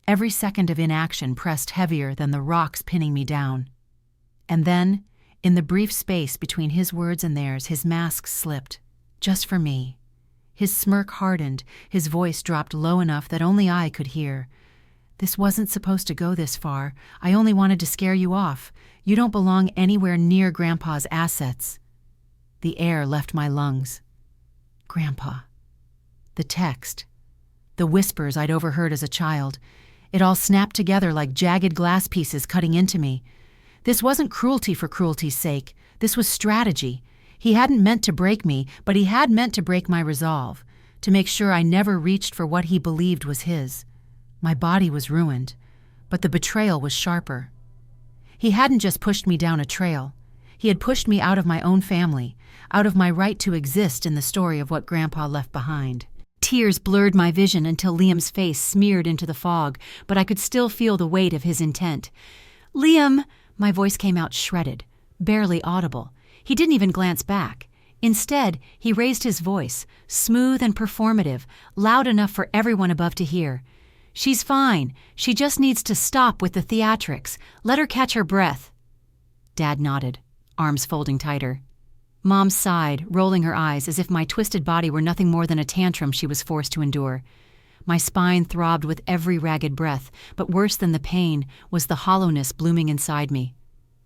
A: Every second of inaction pressed heavier than the rocks pinning me down. And then, in the brief space between his words and theirs, his mask slipped, just for me. His smirk hardened, his voice dropped low enough that only I could hear. "This wasn't supposed to go this far. I only wanted to scare you off. You don't belong anywhere near Grandpa's assets." The air left my lungs. Grandpa. The text. The whispers I'd overheard as a child. It all snapped together like jagged glass pieces cutting into me. This wasn't cruelty for cruelty's sake. This was strategy. He hadn't meant to break me, but he had meant to break my resolve, to make sure I never reached for what he believed was his. My body was ruined, but the betrayal was sharper. He hadn't just pushed me down a trail. He had pushed me out of my own family, out of my right to exist in the story of what Grandpa left behind. Tears blurred my vision until Liam's face smeared into the fog, but I could still feel the weight of his intent. "Liam!" My voice came out shredded, barely audible. He didn't even glance back. Instead, he raised his voice, smooth and performative, loud enough for everyone above to hear. "She's fine. She just needs to stop with the theatrics. Let her catch her breath." Dad nodded, arms folding tighter. Mom sighed, rolling her eyes as if my twisted body were nothing more than a tantrum she was forced to endure. My spine throbbed with every ragged breath, but worse than the pain was the hollowness blooming inside me.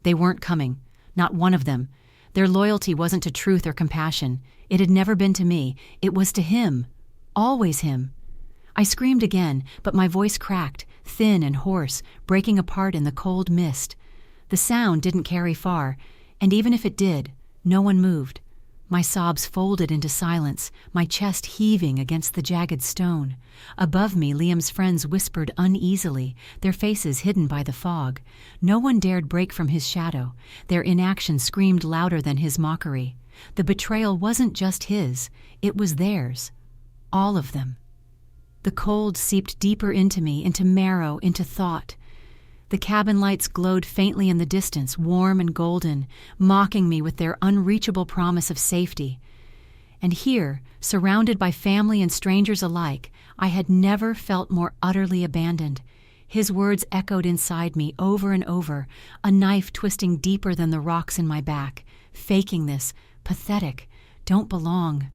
A: They weren't coming, not one of them. Their loyalty wasn't to truth or compassion. It had never been to me. It was to him. Always him. I screamed again, but my voice cracked, thin and hoarse, breaking apart in the cold mist. The sound didn't carry far, and even if it did, no one moved. My sobs folded into silence, my chest heaving against the jagged stone. Above me, Liam's friends whispered uneasily, their faces hidden by the fog. No one dared break from his shadow. Their inaction screamed louder than his mockery. The betrayal wasn't just his, it was theirs. All of them. The cold seeped deeper into me, into marrow, into thought. The cabin lights glowed faintly in the distance, warm and golden, mocking me with their unreachable promise of safety. And here, surrounded by family and strangers alike, I had never felt more utterly abandoned. His words echoed inside me over and over, a knife twisting deeper than the rocks in my back. Faking this, pathetic, don't belong.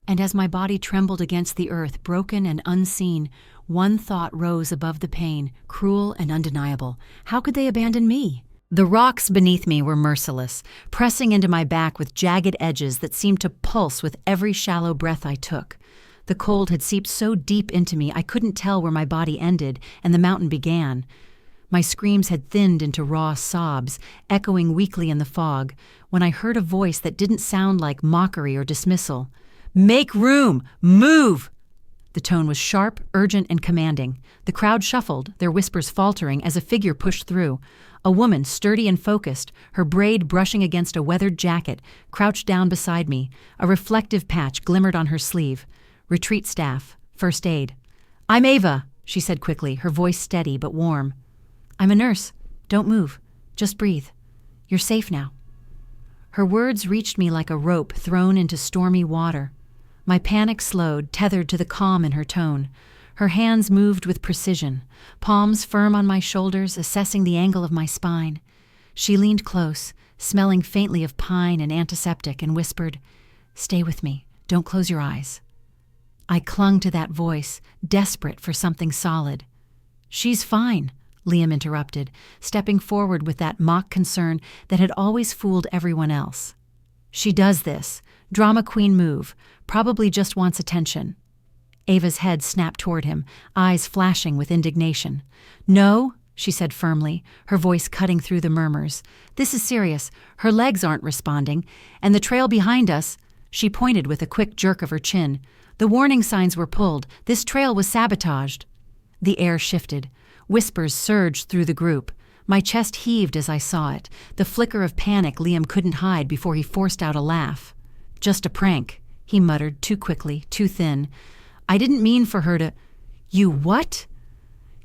A: And as my body trembled against the earth, broken and unseen, one thought rose above the pain, cruel and undeniable. How could they abandon me? The rocks beneath me were merciless, pressing into my back with jagged edges that seemed to pulse with every shallow breath I took. The cold had seeped so deep into me I couldn't tell where my body ended and the mountain began. My screams had thinned into raw sobs, echoing weakly in the fog, when I heard a voice that didn't sound like mockery or dismissal. "Make room! Move!" The tone was sharp, urgent, and commanding. The crowd shuffled, their whispers faltering as a figure pushed through. A woman, sturdy and focused, her braid brushing against a weathered jacket, crouched down beside me. A reflective patch glimmered on her sleeve. Retreat staff, first aid. "I'm Ava," she said quickly, her voice steady but warm. "I'm a nurse. Don't move. Just breathe. You're safe now." Her words reached me like a rope thrown into stormy water. My panic slowed, tethered to the calm in her tone. Her hands moved with precision, palms firm on my shoulders, assessing the angle of my spine. She leaned close, smelling faintly of pine and antiseptic, and whispered, "Stay with me. Don't close your eyes." I clung to that voice, desperate for something solid. "She's fine," Liam interrupted, stepping forward with that mock concern that had always fooled everyone else. "She does this. Drama queen move. Probably just wants attention." Ava's head snapped toward him, eyes flashing with indignation. "No," she said firmly, her voice cutting through the murmurs. "This is serious. Her legs aren't responding, and the trail behind us—" She pointed with a quick jerk of her chin. "The warning signs were pulled. This trail was sabotaged." The air shifted. Whispers surged through the group. My chest heaved as I saw it, the flicker of panic Liam couldn't hide before he forced out a laugh. "Just a prank," he muttered, too quickly, too thin. "I didn't mean for her to—" "You what?"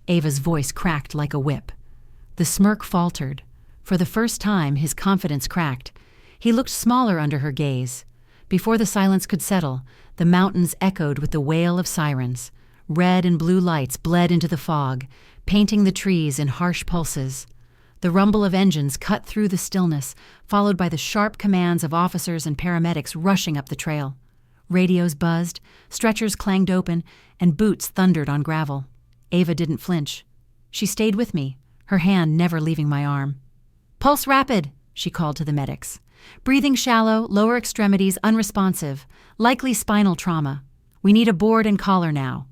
A: Ava's voice cracked like a whip. The smirk faltered. For the first time, his confidence cracked. He looked smaller under her gaze. Before the silence could settle, the mountains echoed with the wail of sirens. Red and blue lights bled into the fog, painting the trees in harsh pulses. The rumble of engines cut through the stillness, followed by the sharp commands of officers and paramedics rushing up the trail. Radios buzzed, stretchers clanged open, and boots thundered on gravel. Ava didn't flinch. She stayed with me, her hand never leaving my arm. "Pulse rapid," she called to the medics. "Breathing shallow, lower extremities unresponsive, likely spinal trauma. We need a board and collar now."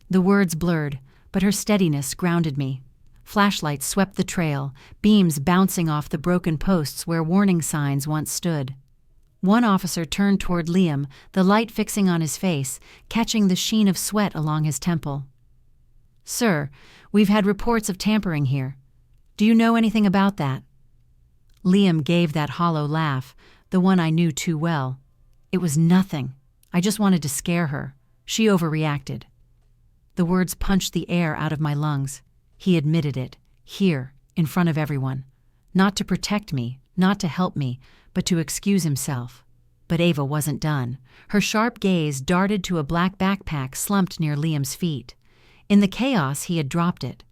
A: The words blurred, but her steadiness grounded me. Flashlights swept the trail, beams bouncing off the broken posts where warning signs once stood. One officer turned toward Liam, the light fixing on his face, catching the sheen of sweat along his temple. "Sir, we've had reports of tampering here. Do you know anything about that?" Liam gave that hollow laugh, the one I knew too well. "It was nothing. I just wanted to scare her. She overreacted." The words punched the air out of my lungs. He admitted it, here, in front of everyone. Not to protect me, not to help me, but to excuse himself. But Ava wasn't done. Her sharp gaze darted to a black backpack slumped near Liam's feet. In the chaos, he had dropped it.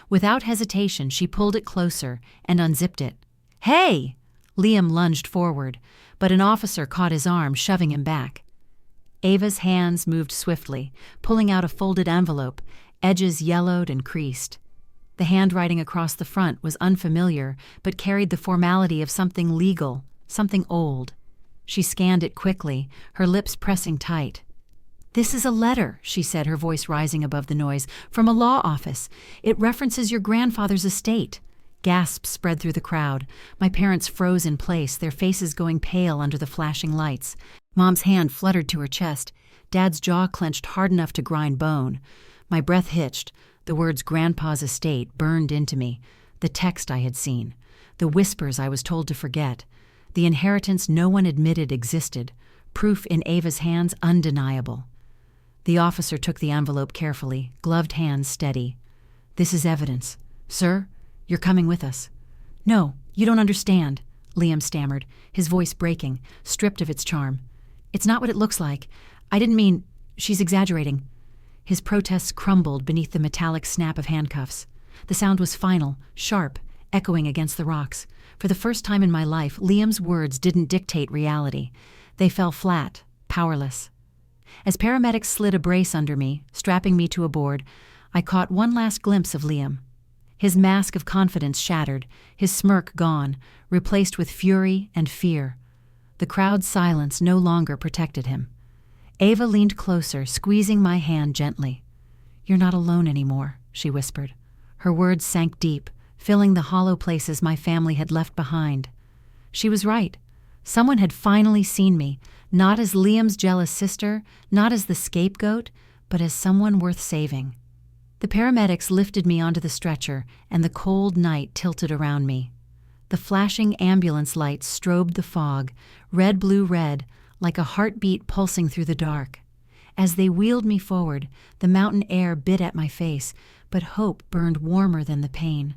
A: Without hesitation, she pulled it closer and unzipped it. "Hey!" Liam lunged forward, but an officer caught his arm, shoving him back. Ava's hands moved swiftly, pulling out a folded envelope, edges yellowed and creased. The handwriting across the front was unfamiliar, but carried the formality of something legal, something old. She scanned it quickly, her lips pressing tight. "This is a letter," she said, her voice rising above the noise, "from a law office. It references your grandfather's estate." Gasps spread through the crowd. My parents froze in place, their faces going pale under the flashing lights. Mom's hand fluttered to her chest. Dad's jaw clenched hard enough to grind bone. My breath hitched. The words "Grandpa's estate" burned into me. The text I had seen. The whispers I was told to forget. The inheritance no one admitted existed. Proof in Ava's hands undeniable. The officer took the envelope carefully, gloved hands steady. "This is evidence. Sir, you're coming with us." "No, you don't understand," Liam stammered, his voice breaking, stripped of its charm. "It's not what it looks like. I didn't mean—" "She's exaggerating." His protests crumbled beneath the metallic snap of handcuffs. The sound was final, sharp, echoing against the rocks. For the first time in my life, Liam's words didn't dictate reality. They fell flat, powerless. As paramedics slid a brace under me, strapping me to a board, I caught one last glimpse of Liam. His mask of confidence shattered, his smirk gone, replaced with fury and fear. The crowd's silence no longer protected him. Ava leaned closer, squeezing my hand gently. "You're not alone anymore," she whispered. Her words sank deep, filling the hollow places my family had left behind. She was right. Someone had finally seen me, not as Liam's jealous sister, not as the scapegoat, but as someone worth saving. The paramedics lifted me onto the stretcher, and the cold night tilted around me. The flashing ambulance lights strobed the fog, red, like a heartbeat pulsing through the dark. As they wheeled me forward, the mountain air bit at my face, but hope burned warmer than the pain.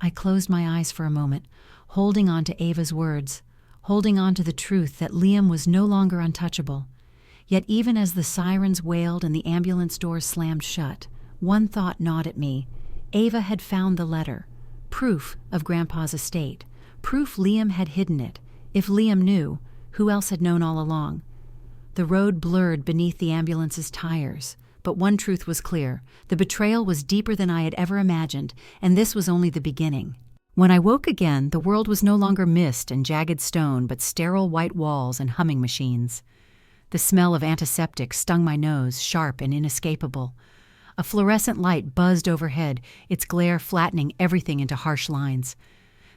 A: I closed my eyes for a moment, holding on to Ava's words, holding on to the truth that Liam was no longer untouchable. Yet even as the sirens wailed and the ambulance doors slammed shut, one thought gnawed at me. Ava had found the letter. Proof of Grandpa's estate. Proof Liam had hidden it. If Liam knew, who else had known all along? The road blurred beneath the ambulance's tires. But one truth was clear. The betrayal was deeper than I had ever imagined, and this was only the beginning. When I woke again, the world was no longer mist and jagged stone, but sterile white walls and humming machines. The smell of antiseptic stung my nose, sharp and inescapable. A fluorescent light buzzed overhead, its glare flattening everything into harsh lines.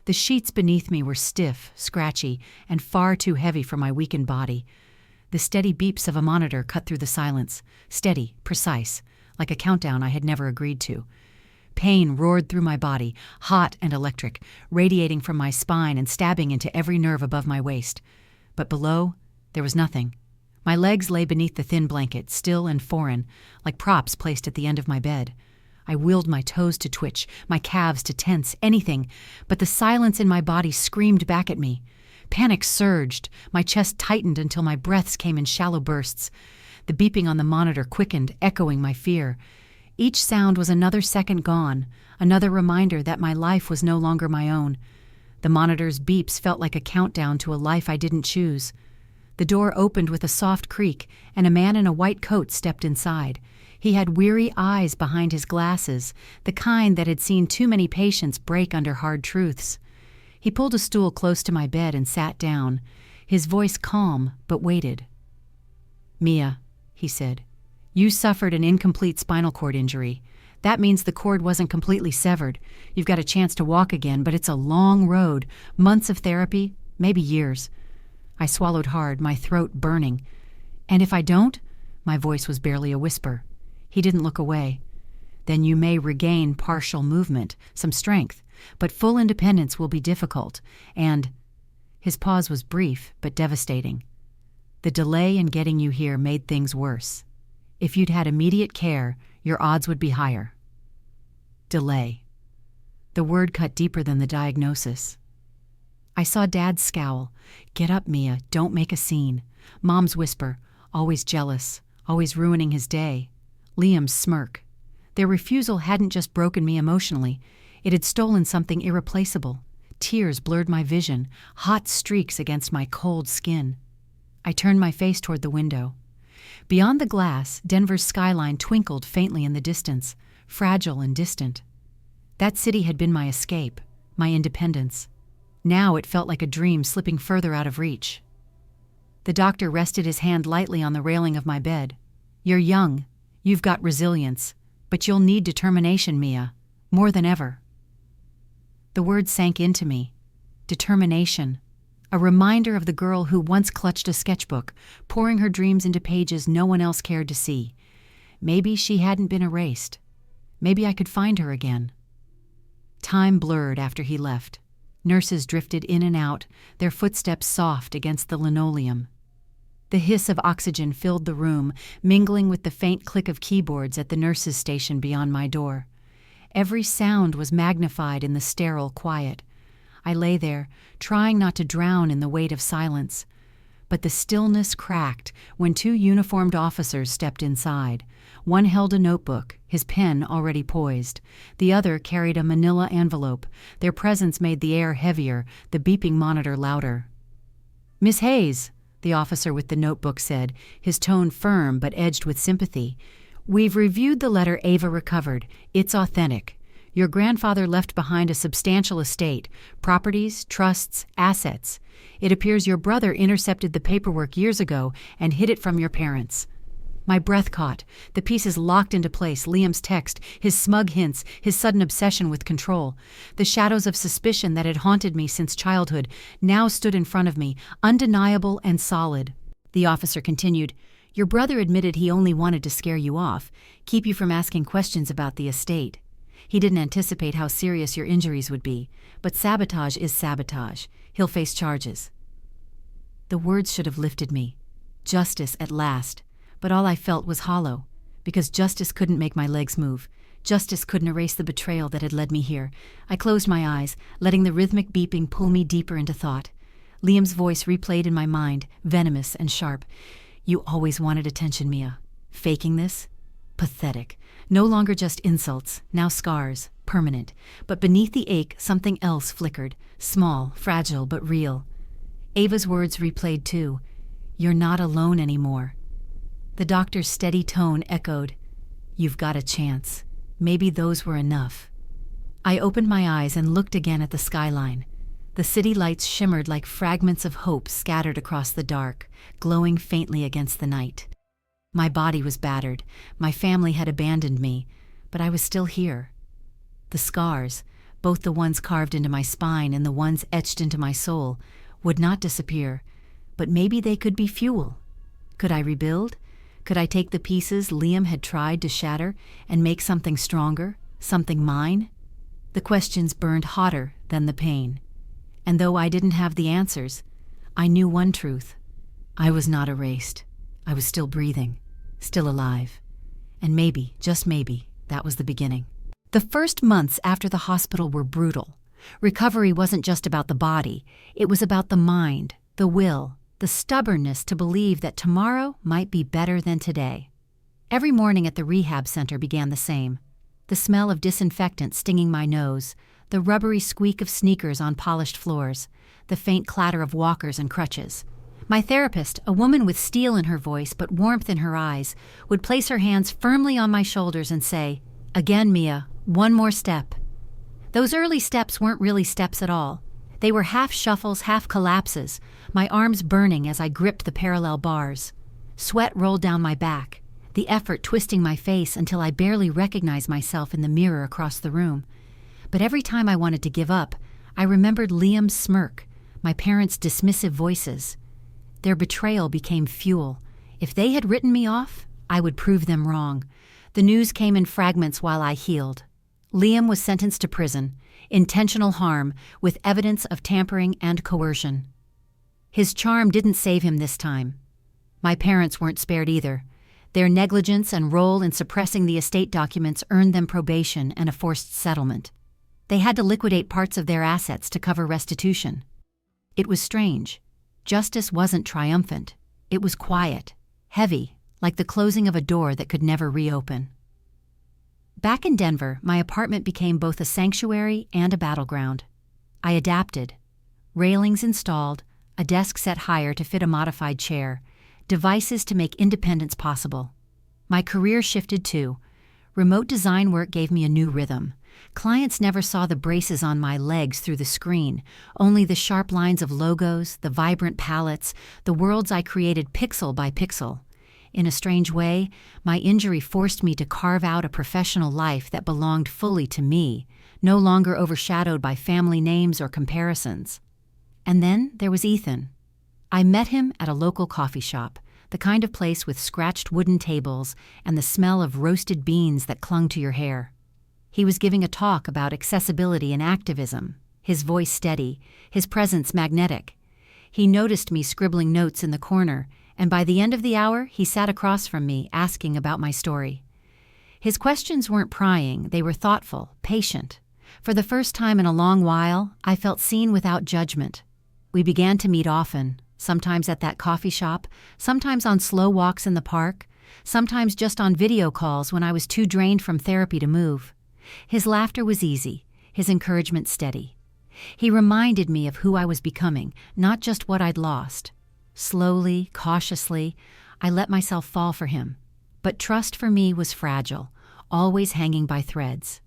A: The sheets beneath me were stiff, scratchy, and far too heavy for my weakened body. The steady beeps of a monitor cut through the silence, steady, precise, like a countdown I had never agreed to. Pain roared through my body, hot and electric, radiating from my spine and stabbing into every nerve above my waist. But below, there was nothing. My legs lay beneath the thin blanket, still and foreign, like props placed at the end of my bed. I willed my toes to twitch, my calves to tense, anything, but the silence in my body screamed back at me. Panic surged. My chest tightened until my breaths came in shallow bursts. The beeping on the monitor quickened, echoing my fear. Each sound was another second gone, another reminder that my life was no longer my own. The monitor's beeps felt like a countdown to a life I didn't choose. The door opened with a soft creak, and a man in a white coat stepped inside. He had weary eyes behind his glasses, the kind that had seen too many patients break under hard truths. He pulled a stool close to my bed and sat down, his voice calm but weighted. "Mia," he said, "you suffered an incomplete spinal cord injury. That means the cord wasn't completely severed. You've got a chance to walk again, but it's a long road, months of therapy, maybe years." I swallowed hard, my throat burning. "And if I don't?" My voice was barely a whisper. He didn't look away. "Then you may regain partial movement, some strength. But full independence will be difficult, and—" His pause was brief but devastating. "The delay in getting you here made things worse. If you'd had immediate care, your odds would be higher." Delay. The word cut deeper than the diagnosis. I saw Dad scowl. "Get up, Mia, don't make a scene." Mom's whisper, "Always jealous, always ruining his day." Liam's smirk. Their refusal hadn't just broken me emotionally. It had stolen something irreplaceable. Tears blurred my vision, hot streaks against my cold skin. I turned my face toward the window. Beyond the glass, Denver's skyline twinkled faintly in the distance, fragile and distant. That city had been my escape, my independence. Now it felt like a dream slipping further out of reach. The doctor rested his hand lightly on the railing of my bed. "You're young. You've got resilience. But you'll need determination, Mia. More than ever." The word sank into me. Determination. A reminder of the girl who once clutched a sketchbook, pouring her dreams into pages no one else cared to see. Maybe she hadn't been erased. Maybe I could find her again. Time blurred after he left. Nurses drifted in and out, their footsteps soft against the linoleum. The hiss of oxygen filled the room, mingling with the faint click of keyboards at the nurses' station beyond my door. Every sound was magnified in the sterile quiet. I lay there, trying not to drown in the weight of silence. But the stillness cracked when two uniformed officers stepped inside. One held a notebook, his pen already poised. The other carried a manila envelope. Their presence made the air heavier, the beeping monitor louder. "Miss Hayes," the officer with the notebook said, his tone firm but edged with sympathy. "We've reviewed the letter Ava recovered. It's authentic. Your grandfather left behind a substantial estate, properties, trusts, assets. It appears your brother intercepted the paperwork years ago and hid it from your parents." My breath caught, the pieces locked into place, Liam's text, his smug hints, his sudden obsession with control. The shadows of suspicion that had haunted me since childhood now stood in front of me, undeniable and solid. The officer continued, "Your brother admitted he only wanted to scare you off, keep you from asking questions about the estate. He didn't anticipate how serious your injuries would be, but sabotage is sabotage. He'll face charges." The words should have lifted me. Justice at last. But all I felt was hollow, because justice couldn't make my legs move. Justice couldn't erase the betrayal that had led me here. I closed my eyes, letting the rhythmic beeping pull me deeper into thought. Liam's voice replayed in my mind, venomous and sharp. "You always wanted attention, Mia. Faking this? Pathetic. No longer just insults, now scars, permanent. But beneath the ache, something else flickered, small, fragile, but real." Ava's words replayed too. "You're not alone anymore." The doctor's steady tone echoed. "You've got a chance." Maybe those were enough. I opened my eyes and looked again at the skyline. The city lights shimmered like fragments of hope scattered across the dark, glowing faintly against the night. My body was battered. My family had abandoned me, but I was still here. The scars, both the ones carved into my spine and the ones etched into my soul, would not disappear, but maybe they could be fuel. Could I rebuild? Could I take the pieces Liam had tried to shatter and make something stronger, something mine? The questions burned hotter than the pain. And though I didn't have the answers, I knew one truth. I was not erased. I was still breathing, still alive. And maybe, just maybe, that was the beginning. The first months after the hospital were brutal. Recovery wasn't just about the body. It was about the mind, the will, the stubbornness to believe that tomorrow might be better than today. Every morning at the rehab center began the same. The smell of disinfectant stinging my nose, the rubbery squeak of sneakers on polished floors, the faint clatter of walkers and crutches. My therapist, a woman with steel in her voice but warmth in her eyes, would place her hands firmly on my shoulders and say, "Again, Mia, one more step." Those early steps weren't really steps at all. They were half shuffles, half collapses, my arms burning as I gripped the parallel bars. Sweat rolled down my back, the effort twisting my face until I barely recognized myself in the mirror across the room. But every time I wanted to give up, I remembered Liam's smirk, my parents' dismissive voices. Their betrayal became fuel. If they had written me off, I would prove them wrong. The news came in fragments while I healed. Liam was sentenced to prison, intentional harm, with evidence of tampering and coercion. His charm didn't save him this time. My parents weren't spared either. Their negligence and role in suppressing the estate documents earned them probation and a forced settlement. They had to liquidate parts of their assets to cover restitution. It was strange. Justice wasn't triumphant. It was quiet, heavy, like the closing of a door that could never reopen. Back in Denver, my apartment became both a sanctuary and a battleground. I adapted. Railings installed, a desk set higher to fit a modified chair, devices to make independence possible. My career shifted too. Remote design work gave me a new rhythm. Clients never saw the braces on my legs through the screen, only the sharp lines of logos, the vibrant palettes, the worlds I created pixel by pixel. In a strange way, my injury forced me to carve out a professional life that belonged fully to me, no longer overshadowed by family names or comparisons. And then there was Ethan. I met him at a local coffee shop, the kind of place with scratched wooden tables and the smell of roasted beans that clung to your hair. He was giving a talk about accessibility and activism, his voice steady, his presence magnetic. He noticed me scribbling notes in the corner, and by the end of the hour, he sat across from me asking about my story. His questions weren't prying, they were thoughtful, patient. For the first time in a long while, I felt seen without judgment. We began to meet often, sometimes at that coffee shop, sometimes on slow walks in the park, sometimes just on video calls when I was too drained from therapy to move. His laughter was easy, his encouragement steady. He reminded me of who I was becoming, not just what I'd lost. Slowly, cautiously, I let myself fall for him. But trust for me was fragile, always hanging by threads.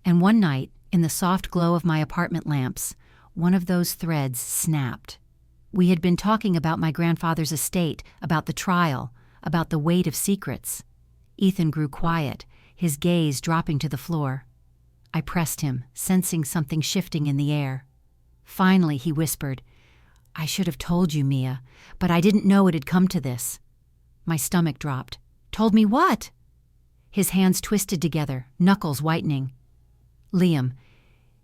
A: And one night, in the soft glow of my apartment lamps, one of those threads snapped. We had been talking about my grandfather's estate, about the trial, about the weight of secrets. Ethan grew quiet, his gaze dropping to the floor. I pressed him, sensing something shifting in the air. Finally, he whispered, "I should have told you, Mia, but I didn't know it had come to this." My stomach dropped. "Told me what?" His hands twisted together, knuckles whitening. "Liam,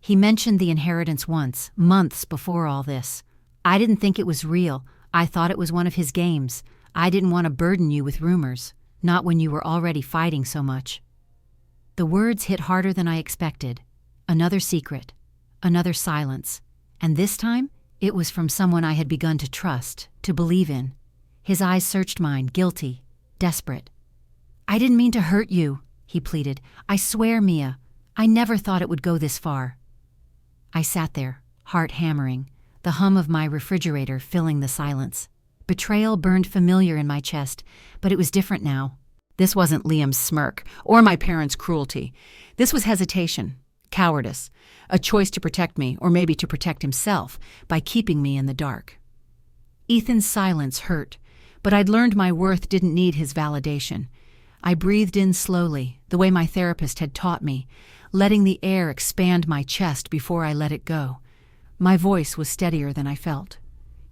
A: he mentioned the inheritance once, months before all this. I didn't think it was real. I thought it was one of his games. I didn't want to burden you with rumors, not when you were already fighting so much." The words hit harder than I expected. Another secret, another silence, and this time It was from someone I had begun to trust, to believe in. His eyes searched mine, guilty, desperate. "I didn't mean to hurt you," he pleaded. "I swear, Mia, I never thought it would go this far." I sat there, heart hammering, the hum of my refrigerator filling the silence. Betrayal burned familiar in my chest, but it was different now. This wasn't Liam's smirk, or my parents' cruelty. This was hesitation, cowardice, a choice to protect me, or maybe to protect himself, by keeping me in the dark. Ethan's silence hurt, but I'd learned my worth didn't need his validation. I breathed in slowly, the way my therapist had taught me, letting the air expand my chest before I let it go. My voice was steadier than I felt.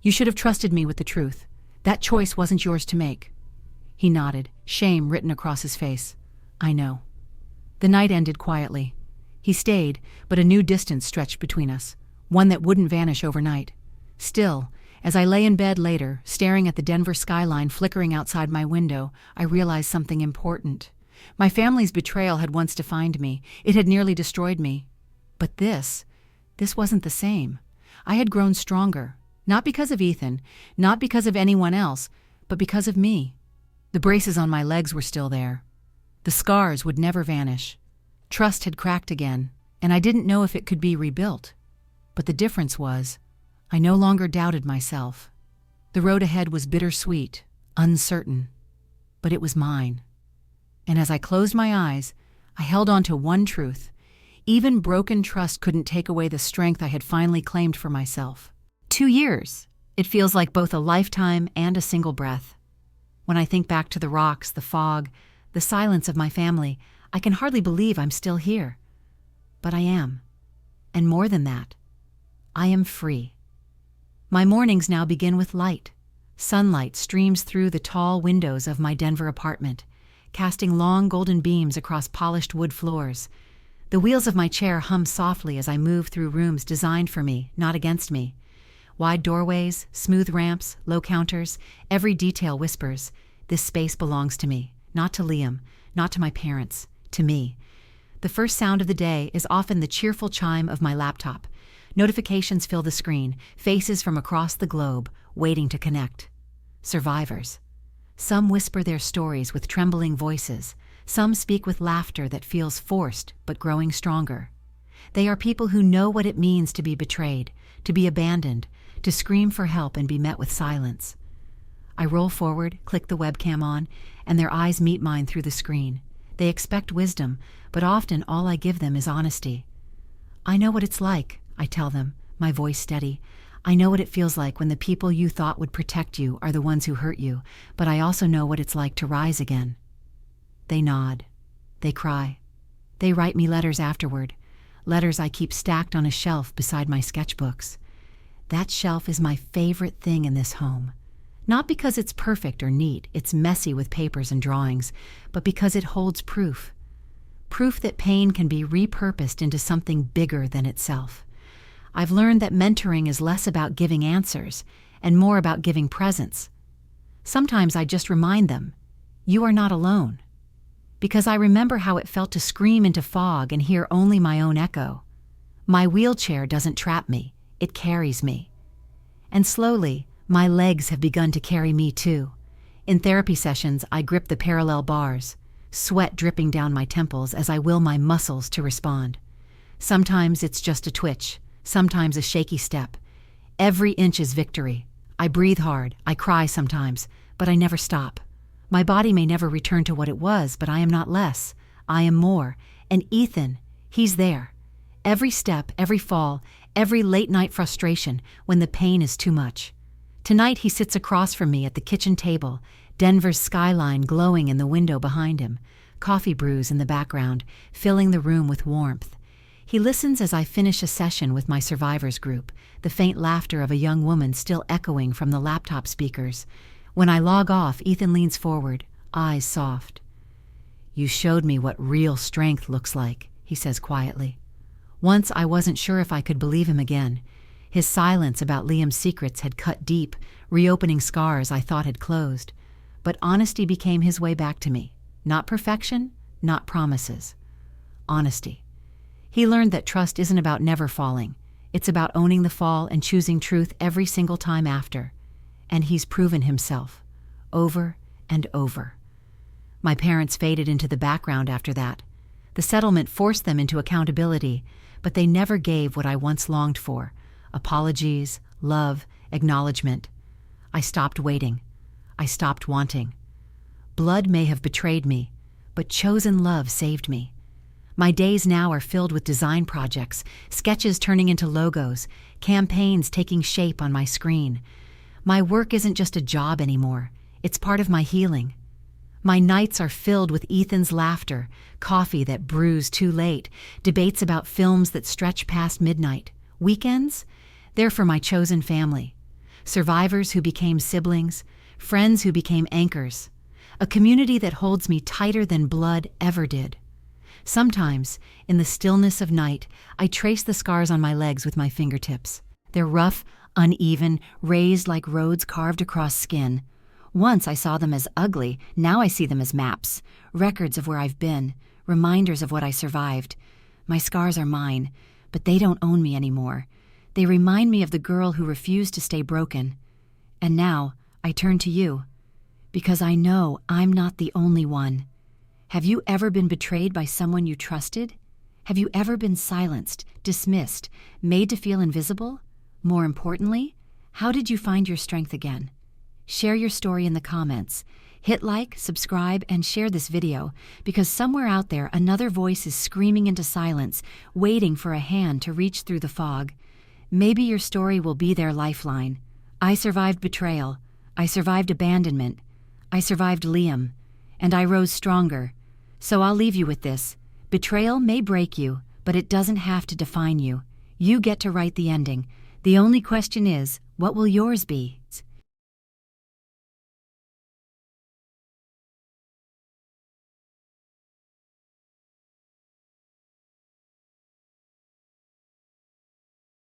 A: "You should have trusted me with the truth. That choice wasn't yours to make." He nodded, shame written across his face. "I know." The night ended quietly. He stayed, but a new distance stretched between us, one that wouldn't vanish overnight. Still, as I lay in bed later, staring at the Denver skyline flickering outside my window, I realized something important. My family's betrayal had once defined me. It had nearly destroyed me. But this wasn't the same. I had grown stronger, not because of Ethan, not because of anyone else, but because of me. The braces on my legs were still there. The scars would never vanish. Trust had cracked again, and I didn't know if it could be rebuilt. But the difference was, I no longer doubted myself. The road ahead was bittersweet, uncertain, but it was mine. And as I closed my eyes, I held on to one truth. Even broken trust couldn't take away the strength I had finally claimed for myself. 2 years. It feels like both a lifetime and a single breath. When I think back to the rocks, the fog, the silence of my family, I can hardly believe I'm still here. But I am. And more than that, I am free. My mornings now begin with light. Sunlight streams through the tall windows of my Denver apartment, casting long golden beams across polished wood floors. The wheels of my chair hum softly as I move through rooms designed for me, not against me. Wide doorways, smooth ramps, low counters, every detail whispers, "This space belongs to me, not to Liam, not to my parents, to me." The first sound of the day is often the cheerful chime of my laptop. Notifications fill the screen, faces from across the globe, waiting to connect. Survivors. Some whisper their stories with trembling voices. Some speak with laughter that feels forced but growing stronger. They are people who know what it means to be betrayed, to be abandoned, to scream for help and be met with silence. I roll forward, click the webcam on, and their eyes meet mine through the screen. They expect wisdom, but often all I give them is honesty. "I know what it's like," I tell them, my voice steady. "I know what it feels like when the people you thought would protect you are the ones who hurt you, but I also know what it's like to rise again." They nod. They cry. They write me letters afterward, letters I keep stacked on a shelf beside my sketchbooks. That shelf is my favorite thing in this home. Not because it's perfect or neat, it's messy with papers and drawings, but because it holds proof. Proof that pain can be repurposed into something bigger than itself. I've learned that mentoring is less about giving answers and more about giving presence. Sometimes I just remind them, "You are not alone." Because I remember how it felt to scream into fog and hear only my own echo. My wheelchair doesn't trap me, it carries me. And slowly, my legs have begun to carry me too. In therapy sessions, I grip the parallel bars, sweat dripping down my temples as I will my muscles to respond. Sometimes it's just a twitch, sometimes a shaky step. Every inch is victory. I breathe hard, I cry sometimes, but I never stop. My body may never return to what it was, but I am not less. I am more. And Ethan, he's there. Every step, every fall, every late-night frustration when the pain is too much. Tonight he sits across from me at the kitchen table, Denver's skyline glowing in the window behind him, coffee brews in the background, filling the room with warmth. He listens as I finish a session with my survivors group, the faint laughter of a young woman still echoing from the laptop speakers. When I log off, Ethan leans forward, eyes soft. "You showed me what real strength looks like," he says quietly. Once I wasn't sure if I could believe him again. His silence about Liam's secrets had cut deep, reopening scars I thought had closed. But honesty became his way back to me. Not perfection, not promises. Honesty. He learned that trust isn't about never falling. It's about owning the fall and choosing truth every single time after. And he's proven himself, over and over. My parents faded into the background after that. The settlement forced them into accountability, but they never gave what I once longed for: apologies, love, acknowledgement. I stopped waiting. I stopped wanting. Blood may have betrayed me, but chosen love saved me. My days now are filled with design projects, sketches turning into logos, campaigns taking shape on my screen. My work isn't just a job anymore. It's part of my healing. My nights are filled with Ethan's laughter, coffee that brews too late, debates about films that stretch past midnight. Weekends? They're for my chosen family. Survivors who became siblings, friends who became anchors. A community that holds me tighter than blood ever did. Sometimes, in the stillness of night, I trace the scars on my legs with my fingertips. They're rough, uneven, raised like roads carved across skin. Once I saw them as ugly, now I see them as maps, records of where I've been, reminders of what I survived. My scars are mine, but they don't own me anymore. They remind me of the girl who refused to stay broken. And now, I turn to you, because I know I'm not the only one. Have you ever been betrayed by someone you trusted? Have you ever been silenced, dismissed, made to feel invisible? More importantly, how did you find your strength again? Share your story in the comments. Hit like, subscribe, and share this video, because somewhere out there another voice is screaming into silence, waiting for a hand to reach through the fog. Maybe your story will be their lifeline. I survived betrayal. I survived abandonment. I survived Liam. And I rose stronger. So I'll leave you with this. Betrayal may break you, but it doesn't have to define you. You get to write the ending. The only question is, what will yours be?